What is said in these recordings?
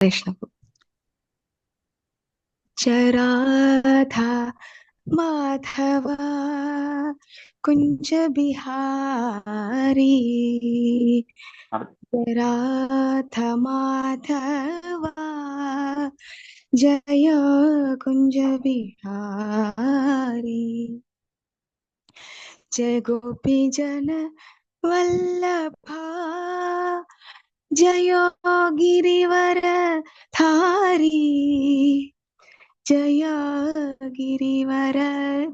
वैष्णव चराथा माधवा कुंज बिहारी चराथ माधवा जय कुंज बिहारी जय गोपी जन वल्लभा जयो गिरिवर धारी जय गिरिवर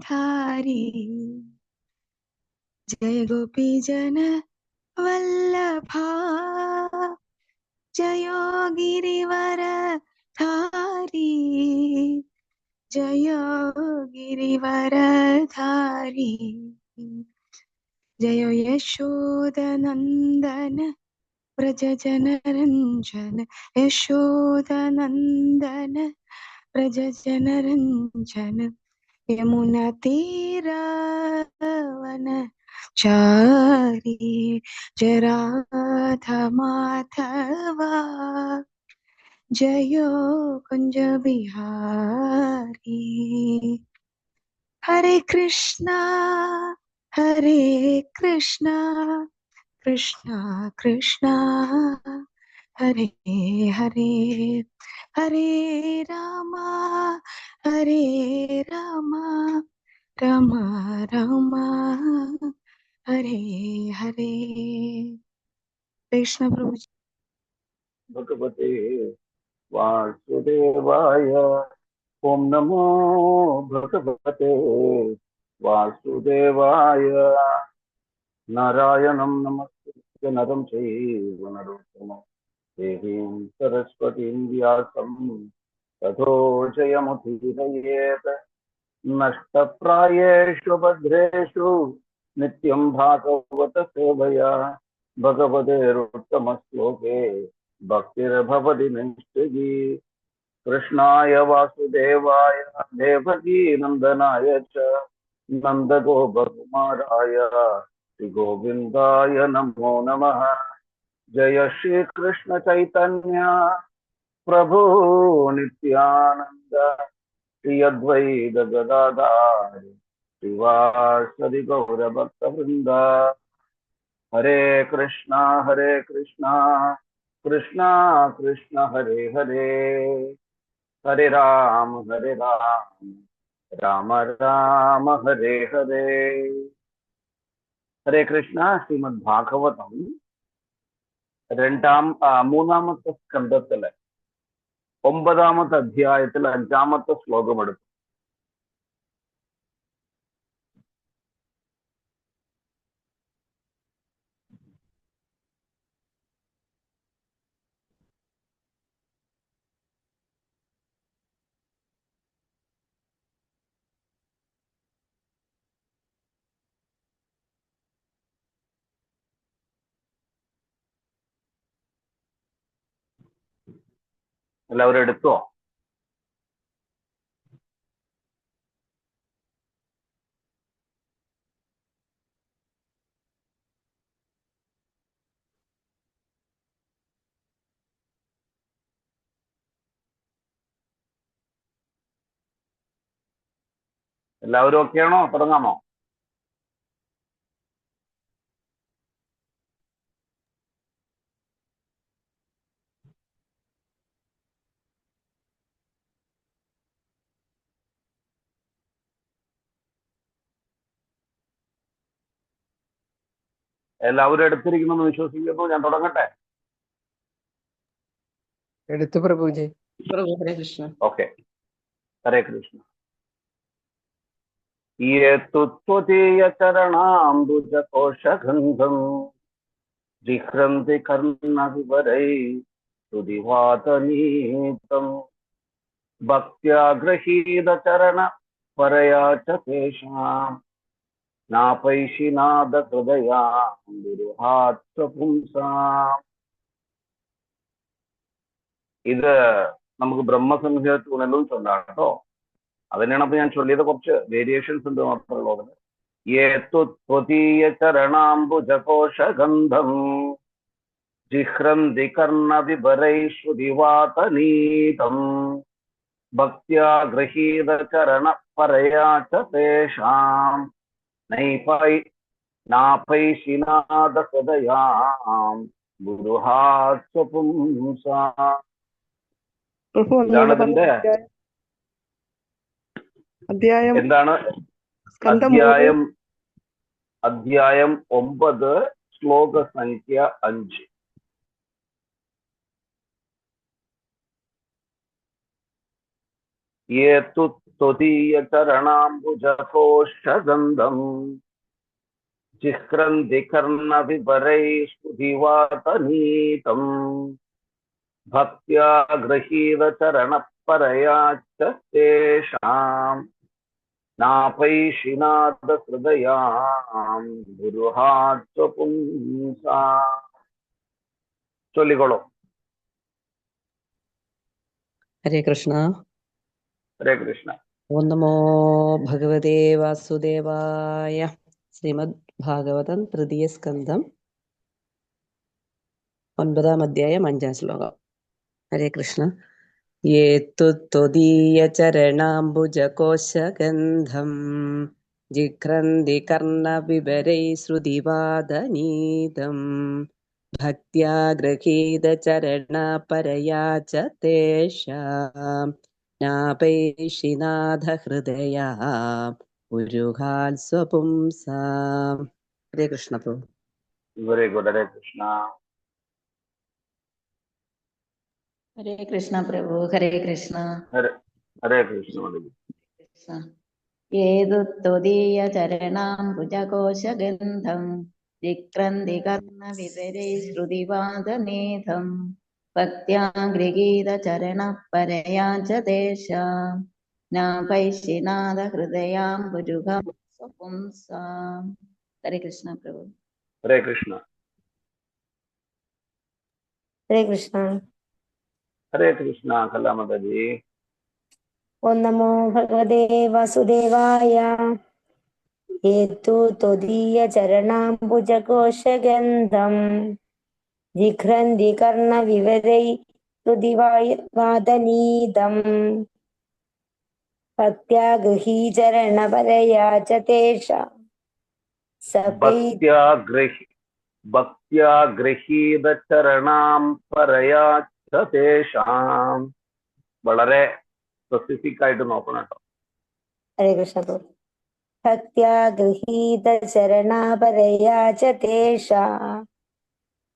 धारी जय गोपी जन वल्लभा जयो गिरिवर धारी जय गिरिवर धारी जय यशोदनंदन व्रज जनरंजन यशोदनंदन व्रज जनरंजन यमुना तीरावन चारी जय राधा माधवा जयो कुंज बिहारी हरे कृष्णा कृष्णा कृष्णा हरे हरे हरे रामा रामा रामा हरे हरे कृष्ण प्रभु जी। भगवते वासुदेवाय ओम नमो भगवते वासुदेवाय नारायणं नमस्कृत्य नरं चैव नरोत्तमं देवीं सरस्वतीं व्यासं ततो जयमुदीरयेत् नष्टप्रायेषु भद्रेषु नित्यं भागवत सेवया भगवतेरुत्तमश्लोके भक्तिर्भवति नैष्टिकी कृष्णाय वासुदेवाय देवकी नंदनाय च नंदगोपकुमाराय श्रीगोविन्दाय नमो नमः। जय श्री कृष्ण चैतन्य प्रभु नित्यानंद श्री अद्वैत गदाधर श्रीवासदि गौरभक्तवृंद हरे कृष्णा कृष्णा कृष्णा हरे हरे हरे राम राम राम हरे हरे हरे कृष्ण ശ്രീമദ് ഭാഗവതം മൂന്നാമത്തെ സ്കന്ധത്തിലെ 9ാമത്തെ അധ്യായത്തിൽ 5ാമത്തെ ശ്ലോകം എടുത്തു. എല്ലാവരും എടുത്തോ? എല്ലാവരും ഓക്കെയാണോ? തുടങ്ങാമോ? എല്ലാവരും എടുത്തിരിക്കുമെന്ന് വിശ്വസിക്കുന്നു. ഞാൻ തുടങ്ങട്ടെ? എടുത്തു പ്രഭുജി. ഹരേ കൃഷ്ണ. ഓക്കെ. ഹരേ കൃഷ്ണ. ये तु त्वदीयचरणाम्बुजकोशगन्धम् जिह्रन्ति कर्णविवरैः सुधिवातनीतम् भक्त्या गृहीतचरणपरया च तेषाम् नापैशिनादहृदयाम्बुरुहात्सपुंसाम्. ഇത് നമുക്ക് ബ്രഹ്മസംഹിതൂണിലും ചൊല്ലാം കേട്ടോ. അതിനാണ് അപ്പൊ ഞാൻ ചൊല്ലിയത്. കുറച്ച് വേരിയേഷൻസ് ഉണ്ട് മാത്രമുള്ളത്. യേതു ത്വദീയ ചരണാംബുജകോശഗന്ധം ജിഹ്രന്തി കർണവിഭരൈഷു ദിവാതനീതം ഭക്ത്യാ ഗൃഹീത ചരണ പരയാ ച തേഷാം നാപൈശിനാദ ഹൃദയാം ഗുരുഹാസ്വപുംസാ. ഇതാണ് ഇതിന്റെ എന്താണ് അധ്യായം 9 ശ്ലോക സംഖ്യ 5. യേതു ത്വദീയ ചരണാംബുജഘോഷഗന്ധം ജിഹ്രന്തി കർണവിഭരൈഷു ദിവാതനീതം ഭക്ത്യാ ഗൃഹീത ചരണപരയാ ച തേഷാം നാപൈശിനാദ ഹൃദയാം ഗുരുഹാസ്വപുംസാ. ചൊല്ലിക്കോളൂ. ഹരേ കൃഷ്ണ. ഹരേ കൃഷ്ണ. ഓം നമോ ഭഗവതേ വാസുദേവായ. ശ്രീമദ് ഭാഗവതം തൃതീയ സ്കന്ധം 9-ാം അധ്യായം 5-ാം ശ്ലോകം. ഹരേ കൃഷ്ണ. യേതു ത്വദീയ ചരണാംബുജകോശഗന്ധം ജിഘ്രന്തി കർണവിഭരൈ ശ്രുതിവാദനീതം ഭക്ത്യാ ഗൃഹീത ചരണപരയാ ച തേഷാം നാപൈശിനാഥ ഹൃദയാ ഗുരുഹാസ്വപുംസാം. ഹരേ കൃഷ്ണ പ്രഭു. Very good. ഹരേ കൃഷ്ണ. ഹരേ കൃഷ്ണ പ്രഭു. ഹരേ കൃഷ്ണ. ഹരേ കൃഷ്ണ. ഏതു ത്വദീയ ചരണാംബുജകോശഗന്ധം ജിക്രന്തി കർണവിഭരൈ ശ്രുതിവാദനേഥം ഭക്ത്യാ ഗൃഹീത ചരണപരയാ ച തേഷാം നാപൈശിനാദ ഹൃദയാം ഗുരുഹാസ്വപുംസാം. ഹരേ കൃഷ്ണ പ്രഭു. ഹരേ കൃഷ്ണ. ഹരേ കൃഷ്ണ. ഹരേ കൃഷ്ണ. കലാമതജി. ഓം നമോ ഭഗവതേ വാസുദേവായ. ഹേതു ത്വദീയ ചരണാംബുജകോശഗന്ധം ജിഘ്രന്തി കർണവിവരൈ ശ്രുതിവാദനീതം ഭക്ത്യാ ഗൃഹീചരണപരയാ ച തേഷാം ഭക്ത്യാ ഗൃഹീത ചരണാം പരയാ ച തേഷാം. വളരെ സ്പെസിഫിക് ആയിട്ട് നോക്കണം കേട്ടോ. ഹരേ കൃഷ്ണ. ഭക്ത്യാ ഗൃഹീത ചരണപരയാ ച തേഷാം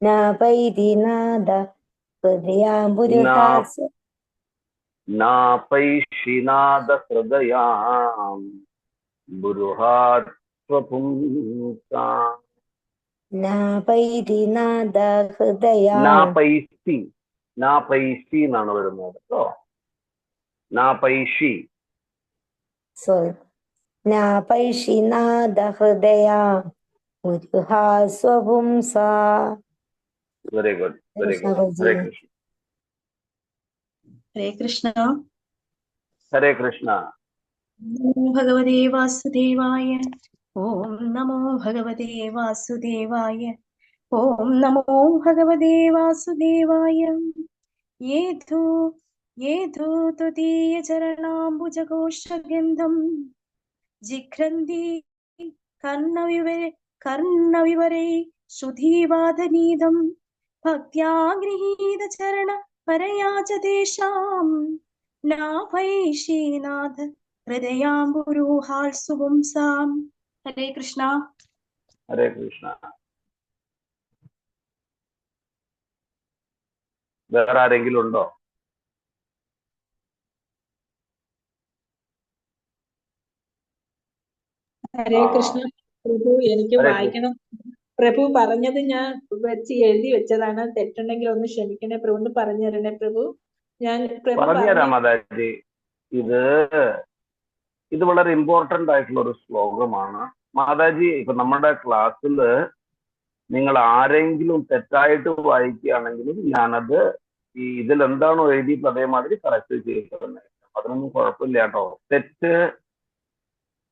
നാപൈതിനാദ ഹൃദയാംബുരുഹാസ് നാപൈശിനാദ ഹൃദയാം ഗുരുഹാസ്വപുംസാ. നാപൈതിനാദ ഹൃദയാം. നാപൈസി എന്നാണ് വരുന്നത് കേട്ടോ. നാപൈഷി. സോറി. നാപൈഷിനാദ ഹൃദയാം ഗുരുഹാസ്വപുംസാ. Very good. Very good. Hare Krishna. Hare Krishna. Hare Krishna. ഭഗവതേ വാസുദേവായ. ഓം നമോ ഭഗവതേ വാസുദേവായ. ഓം നമോ ഭഗവതേ വാസുദേവായ. യേതു ത്വദീയ ചരണാംബുജകോശഗന്ധം ജിഘ്രന്തി കർണവിവരൈ ശ്രുതിവാദനീതം ഭക്ത്യാ ഗൃഹീത ചരണ പരയാ ച തേഷാം നാപൈശീനാഥ ഹൃദയാംബുരുഹാസ്വപുംസാം. ഹരേ കൃഷ്ണ. ഹരേ കൃഷ്ണ. വേറെ ആരെങ്കിലും ഉണ്ടോ? ഹരേ കൃഷ്ണ പ്രഭു. എനിക്ക് വായിക്കണം. പ്രഭു പറഞ്ഞത് ഞാൻ എഴുതി വെച്ചതാണ്. തെറ്റുണ്ടെങ്കിൽ ഒന്ന് ക്ഷമിക്കണേ പ്രഭു. ഒന്ന് പറഞ്ഞു തരണേ പ്രഭു. ഞാൻ പറഞ്ഞുതരാം മാതാജി. ഇത് വളരെ ഇമ്പോർട്ടന്റ് ആയിട്ടുള്ള ഒരു ശ്ലോകമാണ് മാതാജി. ഇപ്പൊ നമ്മുടെ ക്ലാസ്സിൽ നിങ്ങൾ ആരെങ്കിലും തെറ്റായിട്ട് വായിക്കുകയാണെങ്കിലും ഞാനത് ഇതിലെന്താണോ എഴുതിയിട്ട് അതേമാതിരി കറക്റ്റ് ചെയ്തിട്ടുണ്ട്. അതിനൊന്നും കുഴപ്പമില്ല കേട്ടോ. തെറ്റ്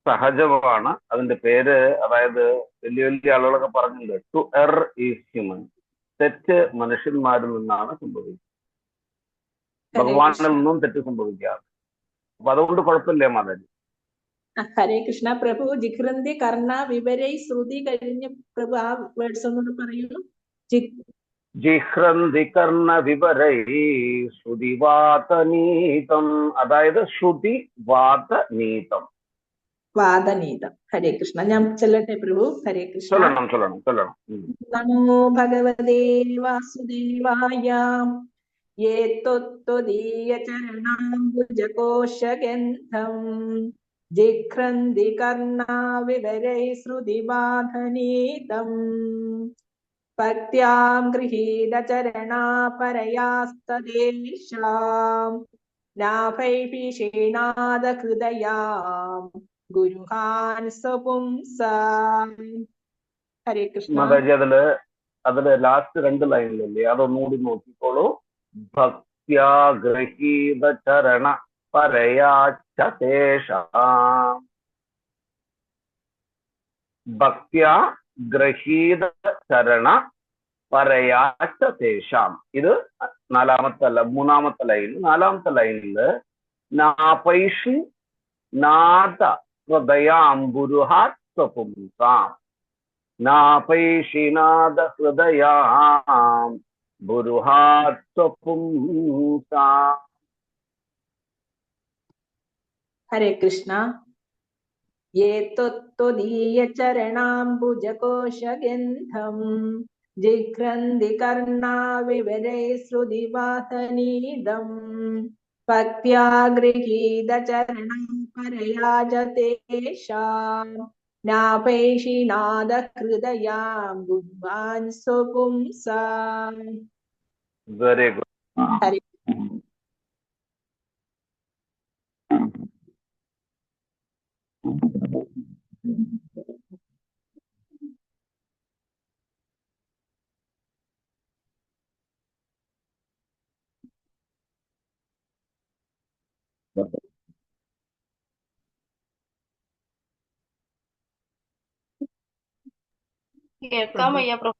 സഹജമാണ്. അതിന്റെ പേര്, അതായത് വലിയ വലിയ ആളുകളൊക്കെ പറഞ്ഞിട്ടുണ്ട്, ടു എർ ഈസ് ഹ്യൂമൻ. തെറ്റ് മനുഷ്യന്മാരിൽ നിന്നാണ് സംഭവിക്കുന്നത്. ഹരേ ഭഗവാനിൽ കൃഷ്ണ. നിന്നും തെറ്റ് സംഭവിക്കാറ്. അപ്പൊ അതുകൊണ്ട് കുഴപ്പമില്ലേ മാതാജി? ഹരേ കൃഷ്ണ പ്രഭു. ജിഘ്രന്തി കർണ വിവരൈ ശ്രുതി കഴിഞ്ഞ് പ്രഭു ആ വേർഡ്സ് ഒന്നുകൂടെ പറയൂ. ജിഹ്രന്തി കർണ വിവരൈ ശ്രുതി വാതനീതം. അതായത് ശ്രുതി വാതനീതം. വാദനീതം. ഹരേ കൃഷ്ണ. ഞാൻ ചെല്ലട്ടെ പ്രഭു. ഹരേ കൃഷ്ണ. ചൊല്ലണം. നമോ ഭഗവതേ വാസുദേവായ. യേ ത്വദീയ ചരണാംബുജകോശഗന്ധം ജിഘ്രന്തി കർണാ വിവരൈ ശ്രുതിവാധനീതം ഭക്ത്യാം ഗൃഹീത ചരണാ പരയാസ്തദേശാം നാഭൈഭിഷീണാദ ഹൃദയാം ഗുരുഹാൻ സ്വപുംസാം. ഹരേ കൃഷ്ണ. മാതാജി അതില് ലാസ്റ്റ് 2 ലൈനിലല്ലേ, അതൊന്നുകൂടി നോക്കിക്കോളൂ. ഭക്ത്യാ ഗൃഹീത ചരണ പരയാചതേഷാം. ഭക്ത്യാ ഗ്രഹീത ചരണ പരയാചതേഷാം. ഇത് 3-ാമത്തെ ലൈൻ. 4-ാമത്തെ ലൈനില് നാപൈഷി നാദ ഹൃദയാംബുരുഹാത് സ്വപുംസാം. നാപൈഷിനാദ ഹൃദയാം ബുരുഹാത് സ്വപുംസാം. ഹരേ കൃഷ്ണ. യേ ത്വദീയ ചരണാംബുജകോശഗന്ധം ജിഘ്രന്തി കർണാ വിവരൈ ശ്രുതിവാതനീതം ഭക്ത്യാ ഗൃഹീത ചരണാ പരയാചതേഷാം നാഭൈഷിനാദ ഹൃദയാം ഗുരുവാൻ സ്വപുംസാം. Very good. ഹരേ കേൾക്കാൻ വയ്യ പ്രഭു.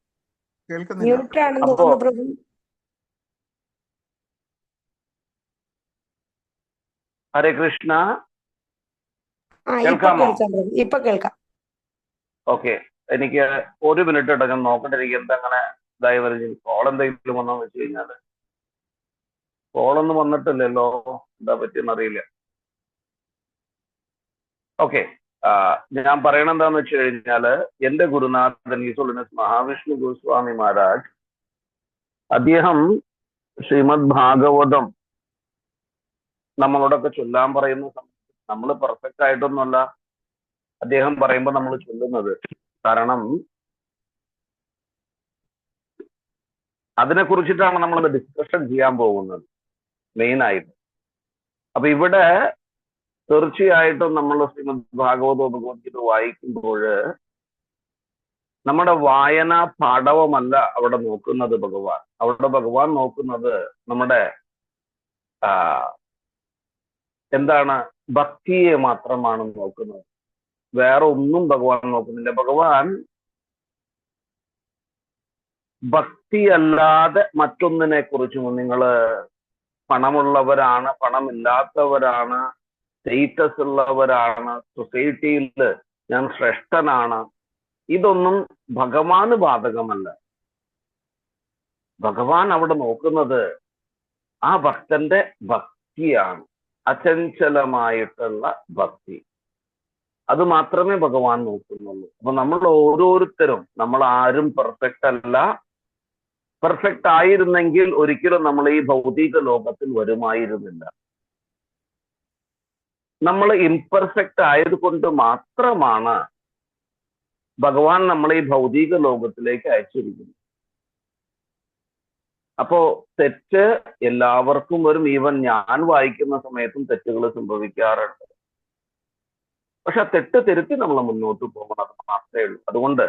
കേൾക്കുന്നില്ല. മ്യൂട്ട് ആണെന്ന് തോന്നുന്നു പ്രഭു. ഹരേ കൃഷ്ണ. ഇപ്പൊ കേൾക്കാമോ? കേൾക്കാം പ്രഭു. ഇപ്പൊ കേൾക്കാം. ഓക്കെ, എനിക്ക് 1 മിനിറ്റ് ഇട്ടോ, ഞാൻ നോക്കട്ടെ എനിക്ക് എന്തങ്ങനെ ഇതായി വരുന്നത്. കോൾ എന്തെങ്കിലും വന്നോന്ന് വെച്ച് കഴിഞ്ഞാല് കോളൊന്നും വന്നിട്ടില്ലല്ലോ, എന്താ പറ്റിയെന്ന് അറിയില്ല. ഓക്കെ, ഞാൻ പറയണ എന്താന്ന് വെച്ച് കഴിഞ്ഞാല് എന്റെ ഗുരുനാഥൻ ഈസ് ഹോളിനെസ് മഹാവിഷ്ണു ഗോസ്വാമി മഹാരാജ്, അദ്ദേഹം ശ്രീമദ് ഭാഗവതം നമ്മളോടൊക്കെ ചൊല്ലാൻ പറയുന്ന സമയത്ത് നമ്മൾ പെർഫെക്റ്റ് ആയിട്ടൊന്നുമല്ല അദ്ദേഹം പറയുമ്പോൾ നമ്മൾ ചൊല്ലുന്നത്. കാരണം അതിനെ കുറിച്ചിട്ടാണ് നമ്മൾ ഡിസ്കഷൻ ചെയ്യാൻ പോകുന്നത് മെയിൻ ആയിട്ട്. അപ്പൊ ഇവിടെ തീർച്ചയായിട്ടും നമ്മൾ ശ്രീമദ് ഭാഗവതം ഭഗവത്ഗീത വായിക്കുമ്പോൾ നമ്മുടെ വായന പാഠവമല്ല അവിടെ നോക്കുന്നത് ഭഗവാൻ. അവിടെ ഭഗവാൻ നോക്കുന്നത് നമ്മുടെ എന്താണ്, ഭക്തിയെ മാത്രമാണ് നോക്കുന്നത്. വേറെ ഒന്നും ഭഗവാൻ നോക്കുന്നില്ല. ഭഗവാൻ ഭക്തിയല്ലാതെ മറ്റൊന്നിനെ കുറിച്ചും നിങ്ങള് പണമുള്ളവരാണ്, പണമില്ലാത്തവരാണ്, സ്റ്റേറ്റസ് ഉള്ളവരാണ്, സൊസൈറ്റിയിൽ ഞാൻ ശ്രേഷ്ഠനാണ്, ഇതൊന്നും ഭഗവാന് ബാധകമല്ല. ഭഗവാൻ അവിടെ നോക്കുന്നത് ആ ഭക്തന്റെ ഭക്തിയാണ്, അചഞ്ചലമായിട്ടുള്ള ഭക്തി. അത് മാത്രമേ ഭഗവാൻ നോക്കുന്നുള്ളൂ. അപ്പൊ നമ്മൾ ഓരോരുത്തരും, നമ്മൾ ആരും പെർഫെക്റ്റ് അല്ല. പെർഫെക്റ്റ് ആയിരുന്നെങ്കിൽ ഒരിക്കലും നമ്മൾ ഈ ഭൗതിക ലോകത്തിൽ വരുമായിരുന്നില്ല. നമ്മൾ ഇംപെർഫെക്റ്റ് ആയതുകൊണ്ട് മാത്രമാണ് ഭഗവാൻ നമ്മളെ ഈ ഭൗതിക ലോകത്തിലേക്ക് അയച്ചിരിക്കുന്നത്. അപ്പോ തെറ്റ് എല്ലാവർക്കും വരും. ഈവൻ ഞാൻ വായിക്കുന്ന സമയത്തും തെറ്റുകൾ സംഭവിക്കാറുണ്ട്. പക്ഷെ ആ തെറ്റ് തിരുത്തി നമ്മൾ മുന്നോട്ട് പോകണം, അത് മാത്രമേ ഉള്ളൂ. അതുകൊണ്ട്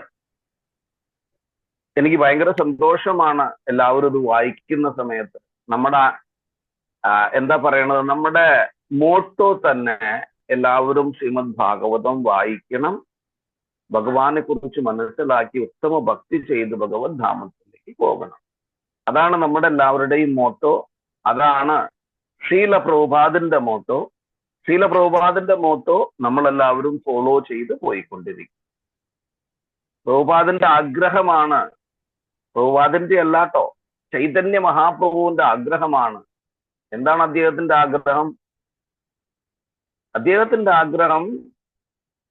എനിക്ക് ഭയങ്കര സന്തോഷമാണ് എല്ലാവരും ഇത് വായിക്കുന്ന സമയത്ത്. നമ്മുടെ എന്താ പറയണത്, നമ്മുടെ മോട്ടോ തന്നെ എല്ലാവരും ശ്രീമദ് ഭാഗവതം വായിക്കണം, ഭഗവാനെ കുറിച്ച് മനസ്സിലാക്കി ഉത്തമ ഭക്തി ചെയ്ത് ഭഗവത് ധാമത്തിലേക്ക് മുന്നോട്ടേക്ക് പോകണം. അതാണ് നമ്മുടെ എല്ലാവരുടെയും മോട്ടോ. അതാണ് ശ്രീല പ്രഭുപാദിന്റെ മോട്ടോ. ശ്രീല പ്രഭുപാദിന്റെ മോട്ടോ നമ്മളെല്ലാവരും ഫോളോ ചെയ്ത് പോയിക്കൊണ്ടിരിക്കും. പ്രഭുപാദിന്റെ ആഗ്രഹമാണ്, പ്രഭുപാദിന്റെ അല്ലാട്ടോ, ചൈതന്യ മഹാപ്രഭുവിന്റെ ആഗ്രഹമാണ്. എന്താണ് അദ്ദേഹത്തിന്റെ ആഗ്രഹം? അദ്ദേഹത്തിന്റെ ആഗ്രഹം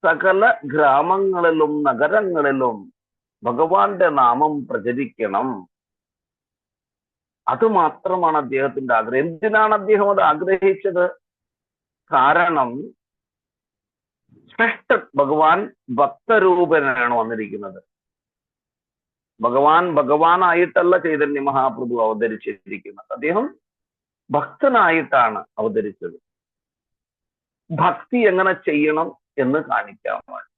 സകല ഗ്രാമങ്ങളിലും നഗരങ്ങളിലും ഭഗവാന്റെ നാമം പ്രചരിക്കണം. അത് മാത്രമാണ് അദ്ദേഹത്തിന്റെ ആഗ്രഹം. എന്തിനാണ് അദ്ദേഹം അത് ആഗ്രഹിച്ചത്? കാരണം ശ്രേഷ്ഠ ഭഗവാൻ ഭക്തരൂപനാണ് വന്നിരിക്കുന്നത്. ഭഗവാനായിട്ടല്ല ചൈതന്യ മഹാപ്രഭു അവതരിച്ചിരിക്കുന്നത്. അദ്ദേഹം ഭക്തനായിട്ടാണ് അവതരിച്ചത്. ഭക്തി എങ്ങനെ ചെയ്യണം എന്ന് കാണിക്കാമാണ്.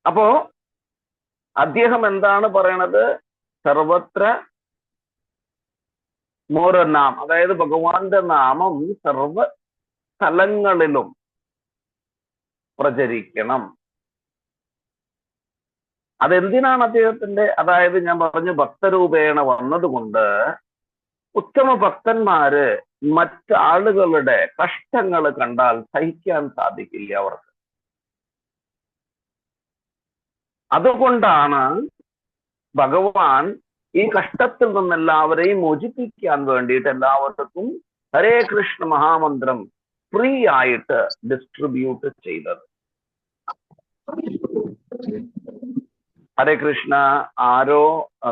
അപ്പോ അദ്ദേഹം എന്താണ് പറയണത്? സർവത്ര മോരനാം, അതായത് ഭഗവാന്റെ നാമം സർവ സ്ഥലങ്ങളിലും പ്രചരിക്കണം. അതെന്തിനാണ് അദ്ദേഹത്തിന്റെ, അതായത് ഞാൻ പറഞ്ഞു ഭക്തരൂപേണ വന്നതുകൊണ്ട് ഉത്തമ ഭക്തന്മാര് മറ്റാളുകളുടെ കഷ്ടങ്ങൾ കണ്ടാൽ സഹിക്കാൻ സാധിക്കില്ല അവർക്ക്. അതുകൊണ്ടാണ് ഭഗവാൻ ഈ കഷ്ടത്തിൽ നിന്ന് എല്ലാവരെയും മോചിപ്പിക്കാൻ വേണ്ടിയിട്ട് എല്ലാവർക്കും ഹരേ കൃഷ്ണ മഹാമന്ത്രം ഫ്രീ ആയിട്ട് ഡിസ്ട്രിബ്യൂട്ട് ചെയ്തത്. ഹരേ കൃഷ്ണ ആരോ,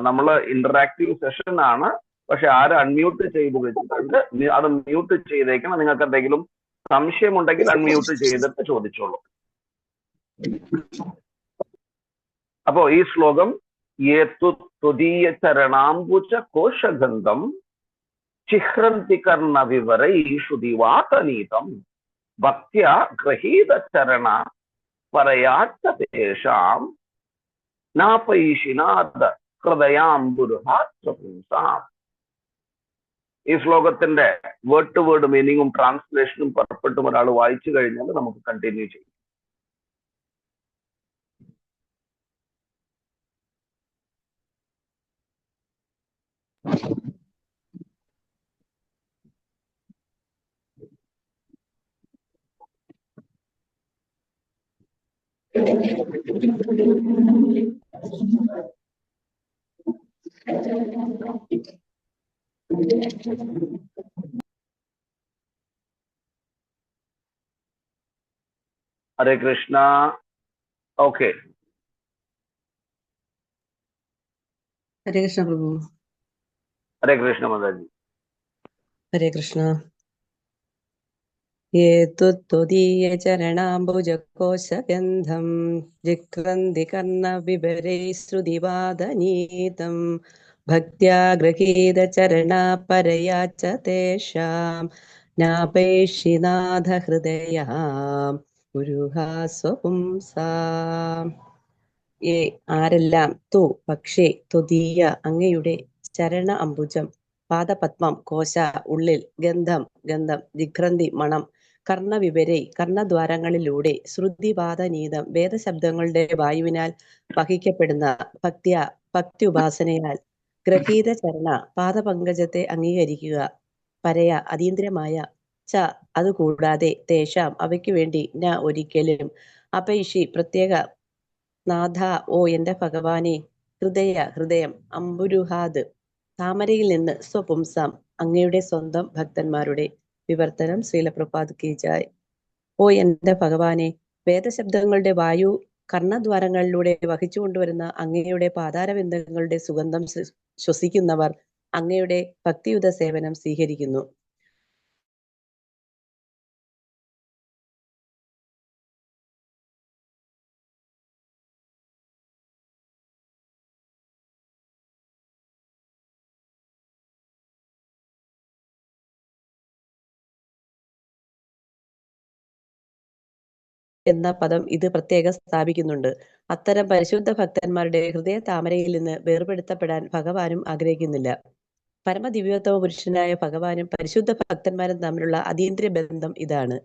നമ്മള് ഇന്ററാക്റ്റീവ് സെഷൻ ആണ്, പക്ഷെ ആരും അൺമ്യൂട്ട് ചെയ്ത് വെച്ചിട്ടുണ്ട്. അത് മ്യൂട്ട് ചെയ്തേക്കണം. നിങ്ങൾക്ക് എന്തെങ്കിലും സംശയമുണ്ടെങ്കിൽ അൺമ്യൂട്ട് ചെയ്തിട്ട് ചോദിച്ചോളൂ. അപ്പോ ഈ ശ്ലോകം യേതുദ്വീയ ചരണാംബുജ കോശഗന്ധം ചിഹ്രന്തി കർണ വിവരൈ ശ്രുതിവാതനീതം ഭക്ത്യാ ഗൃഹീത ചരണ പരയാത്തേഷാം നാപൈഷിനാദ ഹൃദയാംബുരുഹാം. ഈ ശ്ലോകത്തിന്റെ വേർഡ് ടു വേർഡ് മീനിങ്ങും ട്രാൻസ്ലേഷനും പുറപ്പെട്ടും ഒരാൾ വായിച്ചു കഴിഞ്ഞാൽ നമുക്ക് കണ്ടിന്യൂ ചെയ്യാം. ഹരേ കൃഷ്ണ. ഓക്കെ, ഹരേ കൃഷ്ണ പ്രഭു. ഹരേ കൃഷ്ണ മാതാജി. ഹരേ കൃഷ്ണ. യേതുദ്വീയ ചരണാംബുജകോശഗന്ധം ജിക്രന്തി കർണവിവരൈ ശ്രുതിവാദനീതം ഭക്ത്യാ ഗൃഹീത ചരണ പരയാ ച തേഷാം നാപേക്ഷിനാഥ ഹൃദയാം ഗുരുഹാസ്വപുംസാം. ആരെല്ലാം പക്ഷേ ത്വദീയ അങ്ങയുടെ ചരണ അംബുജം, പാദപത്മം കോശ ഉള്ളിൽ, ഗന്ധം ജിഘ്രന്തി മണം, കർണവിവരൈ കർണദ്വാരങ്ങളിലൂടെ, ശ്രുതിവാദനീതം വേദശബ്ദങ്ങളുടെ വായുവിനാൽ വഹിക്കപ്പെടുന്ന, ഭക്തി ഉപാസനയാൽ, ഗ്രഹീത ചരണ പാദപങ്കജത്തെ അംഗീകരിക്കുക, പരയ അതീന്ദ്രമായ, ച അതുകൂടാതെ, തേഷാം അവയ്ക്കു വേണ്ടി, ന ഒരിക്കലും, അപൈഷി പ്രത്യേക, നാഥ ഓ എന്റെ ഭഗവാനെ, ഹൃദയം, അംബുരുഹാദ് താമരയിൽ നിന്ന്, സ്വപുംസാം അങ്ങയുടെ സ്വന്തം ഭക്തന്മാരുടെ. വിവർത്തനം. ശ്രീല പ്രഭുപാദ് കി ജയ്. ഓ എന്റെ ഭഗവാനെ, വേദശബ്ദങ്ങളുടെ വായു കർണദ്വാരങ്ങളിലൂടെ വഹിച്ചുകൊണ്ടുവരുന്ന അങ്ങയുടെ പാതാരബിന്ദങ്ങളുടെ സുഗന്ധം ശ്വസിക്കുന്നവർ അങ്ങയുടെ ഭക്തിയുത സേവനം സ്വീകരിക്കുന്നു. എന്ന പദം ഇത് പ്രത്യേകം സ്ഥാപിക്കുന്നുണ്ട്. അത്തരം പരിശുദ്ധ ഭക്തന്മാരുടെ ഹൃദയ താമരയിൽ നിന്ന് വേർപെടുത്തപ്പെടാൻ ഭഗവാനും ആഗ്രഹിക്കുന്നില്ല. പരമദിവ്യോത്തമ പുരുഷനായ ഭഗവാനും പരിശുദ്ധ ഭക്തന്മാരും തമ്മിലുള്ള അതീന്ദ്രിയ ബന്ധം ഇതാണ്.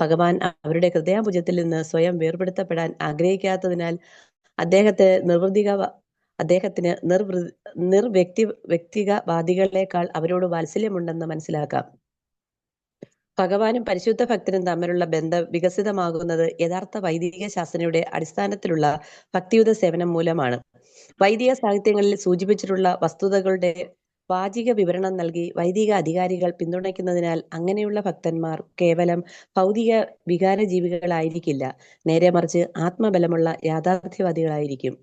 ഭഗവാൻ അവരുടെ ഹൃദയാംബുജത്തിൽ നിന്ന് സ്വയം വേർപെടുത്തപ്പെടാൻ ആഗ്രഹിക്കാത്തതിനാൽ അദ്ദേഹത്തിന് വ്യക്തികവാദികളെക്കാൾ അവരോട് വാത്സല്യമുണ്ടെന്ന് മനസ്സിലാക്കാം. ഭഗവാനും പരിശുദ്ധ ഭക്തനും തമ്മിലുള്ള ബന്ധം വികസിതമാകുന്നത് യഥാർത്ഥ വൈദിക ശാസനയുടെ അടിസ്ഥാനത്തിലുള്ള ഭക്തിയുത സേവനം മൂലമാണ്. വൈദിക സാഹിത്യങ്ങളിൽ സൂചിപ്പിച്ചിട്ടുള്ള വസ്തുതകളുടെ വാചിക വിവരണം നൽകി വൈദിക അധികാരികൾ പിന്തുണയ്ക്കുന്നതിനാൽ അങ്ങനെയുള്ള ഭക്തന്മാർ കേവലം ഭൗതിക വികാരജീവികളായിരിക്കില്ല, നേരെ മറിച്ച് ആത്മബലമുള്ള യാഥാർത്ഥ്യവാദികളായിരിക്കും.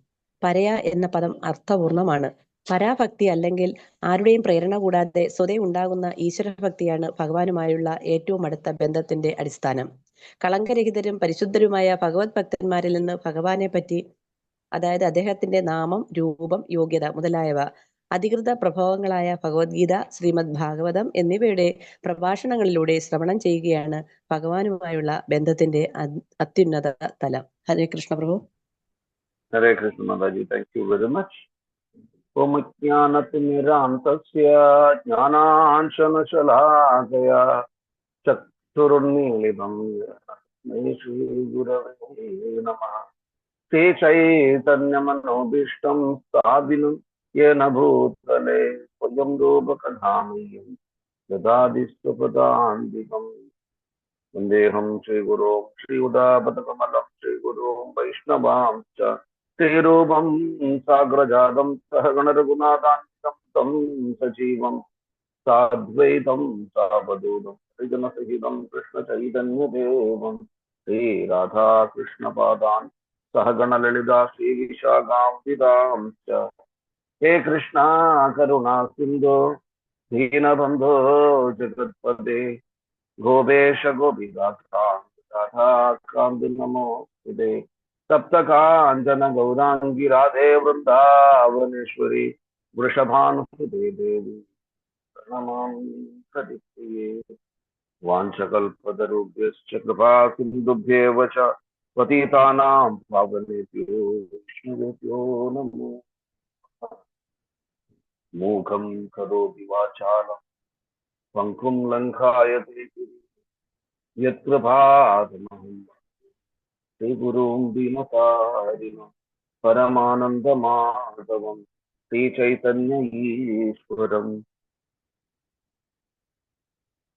പരയ എന്ന പദം അർത്ഥപൂർണമാണ്. പരാഭക്തി അല്ലെങ്കിൽ ആരുടെയും പ്രേരണ കൂടാതെ സ്വതേ ഉണ്ടാകുന്ന ഈശ്വരഭക്തിയാണ് ഭഗവാനുമായുള്ള ഏറ്റവും അടുത്ത ബന്ധത്തിന്റെ അടിസ്ഥാനം. കളങ്കരഹിതരും പരിശുദ്ധരുമായ ഭഗവത് ഭക്തന്മാരിൽ നിന്ന് ഭഗവാനെ പറ്റി, അതായത് അദ്ദേഹത്തിന്റെ നാമം, രൂപം, യോഗ്യത മുതലായവ അധികൃത പ്രഭവങ്ങളായ ഭഗവത്ഗീത, ശ്രീമദ് ഭാഗവതം എന്നിവയുടെ പ്രഭാഷണങ്ങളിലൂടെ ശ്രവണം ചെയ്യുകയാണ് ഭഗവാനുമായുള്ള ബന്ധത്തിന്റെ അത്യുന്നത തലം. ഹരേ കൃഷ്ണ പ്രഭു. ഹരേ കൃഷ്ണ മാതാജി, താങ്ക് യു വെരി മച്ച്. ഓമജ്ഞാനതിമിരാന്തസ്യ ജ്ഞാനാംശനശലാകയാ ചക്ഷുരുന്മീലിതം യേന ശ്രീഗുരവേ നമഃ. തേ ചൈതന്യമനോഭീഷ്ടം സ്ഥാപിനം യേന ഭൂതലേ സ്വയം രൂപകഥാമയം ദദാതിസ്വപദാന്തികം. വന്ദേഹം ശ്രീഗുരോം ശ്രീയുതാപതകമലം ശ്രീഗുരോം വൈഷ്ണവാംശ്ച ശ്രീരൂപം സാഗ്രജാതം സഹഗണരഘുനാഥാന്വിതം तं സജീവം സാദ്വൈതം സാവധൂതം ഹരിജനസഹിതം കൃഷ്ണചൈതന്യദേവം ശ്രീരാധാകൃഷ്ണപാദാൻ സഹഗണലളിതാ ശ്രീവിശാഖാംശ്ച. ഹേ കൃഷ്ണ കരുണാ സിന്ധോ ദീനബന്ധോ ജഗത്പദേ ഗോപേശ ഗോപികാന്തി നമോസ്തുതേ. സപ്തകാഞ്ചന ഗൗരാംഗി രാധേ വൃന്ദാവനേശ്വരി വൃഷഭാനുസുതേ ദേവി പ്രണമാമി ഹരിപ്രിയേ. വാഞ്ചകൽപതരുഭ്യശ്ച കൃപാ സിന്ധുഭ്യേവ ച പതിതാനാം പാവനേഭ്യോ വൈഷ്ണവേഭ്യോ നമോ. മൂകം കരോതി വാചാലം പങ്കും ലംഘായതേ യത്കൃപാതമഹം ശ്രീഗുരും ദീനതാരിണം പരമാനന്ദമാധവം ശ്രീചൈതന്യ ഈശ്വരം.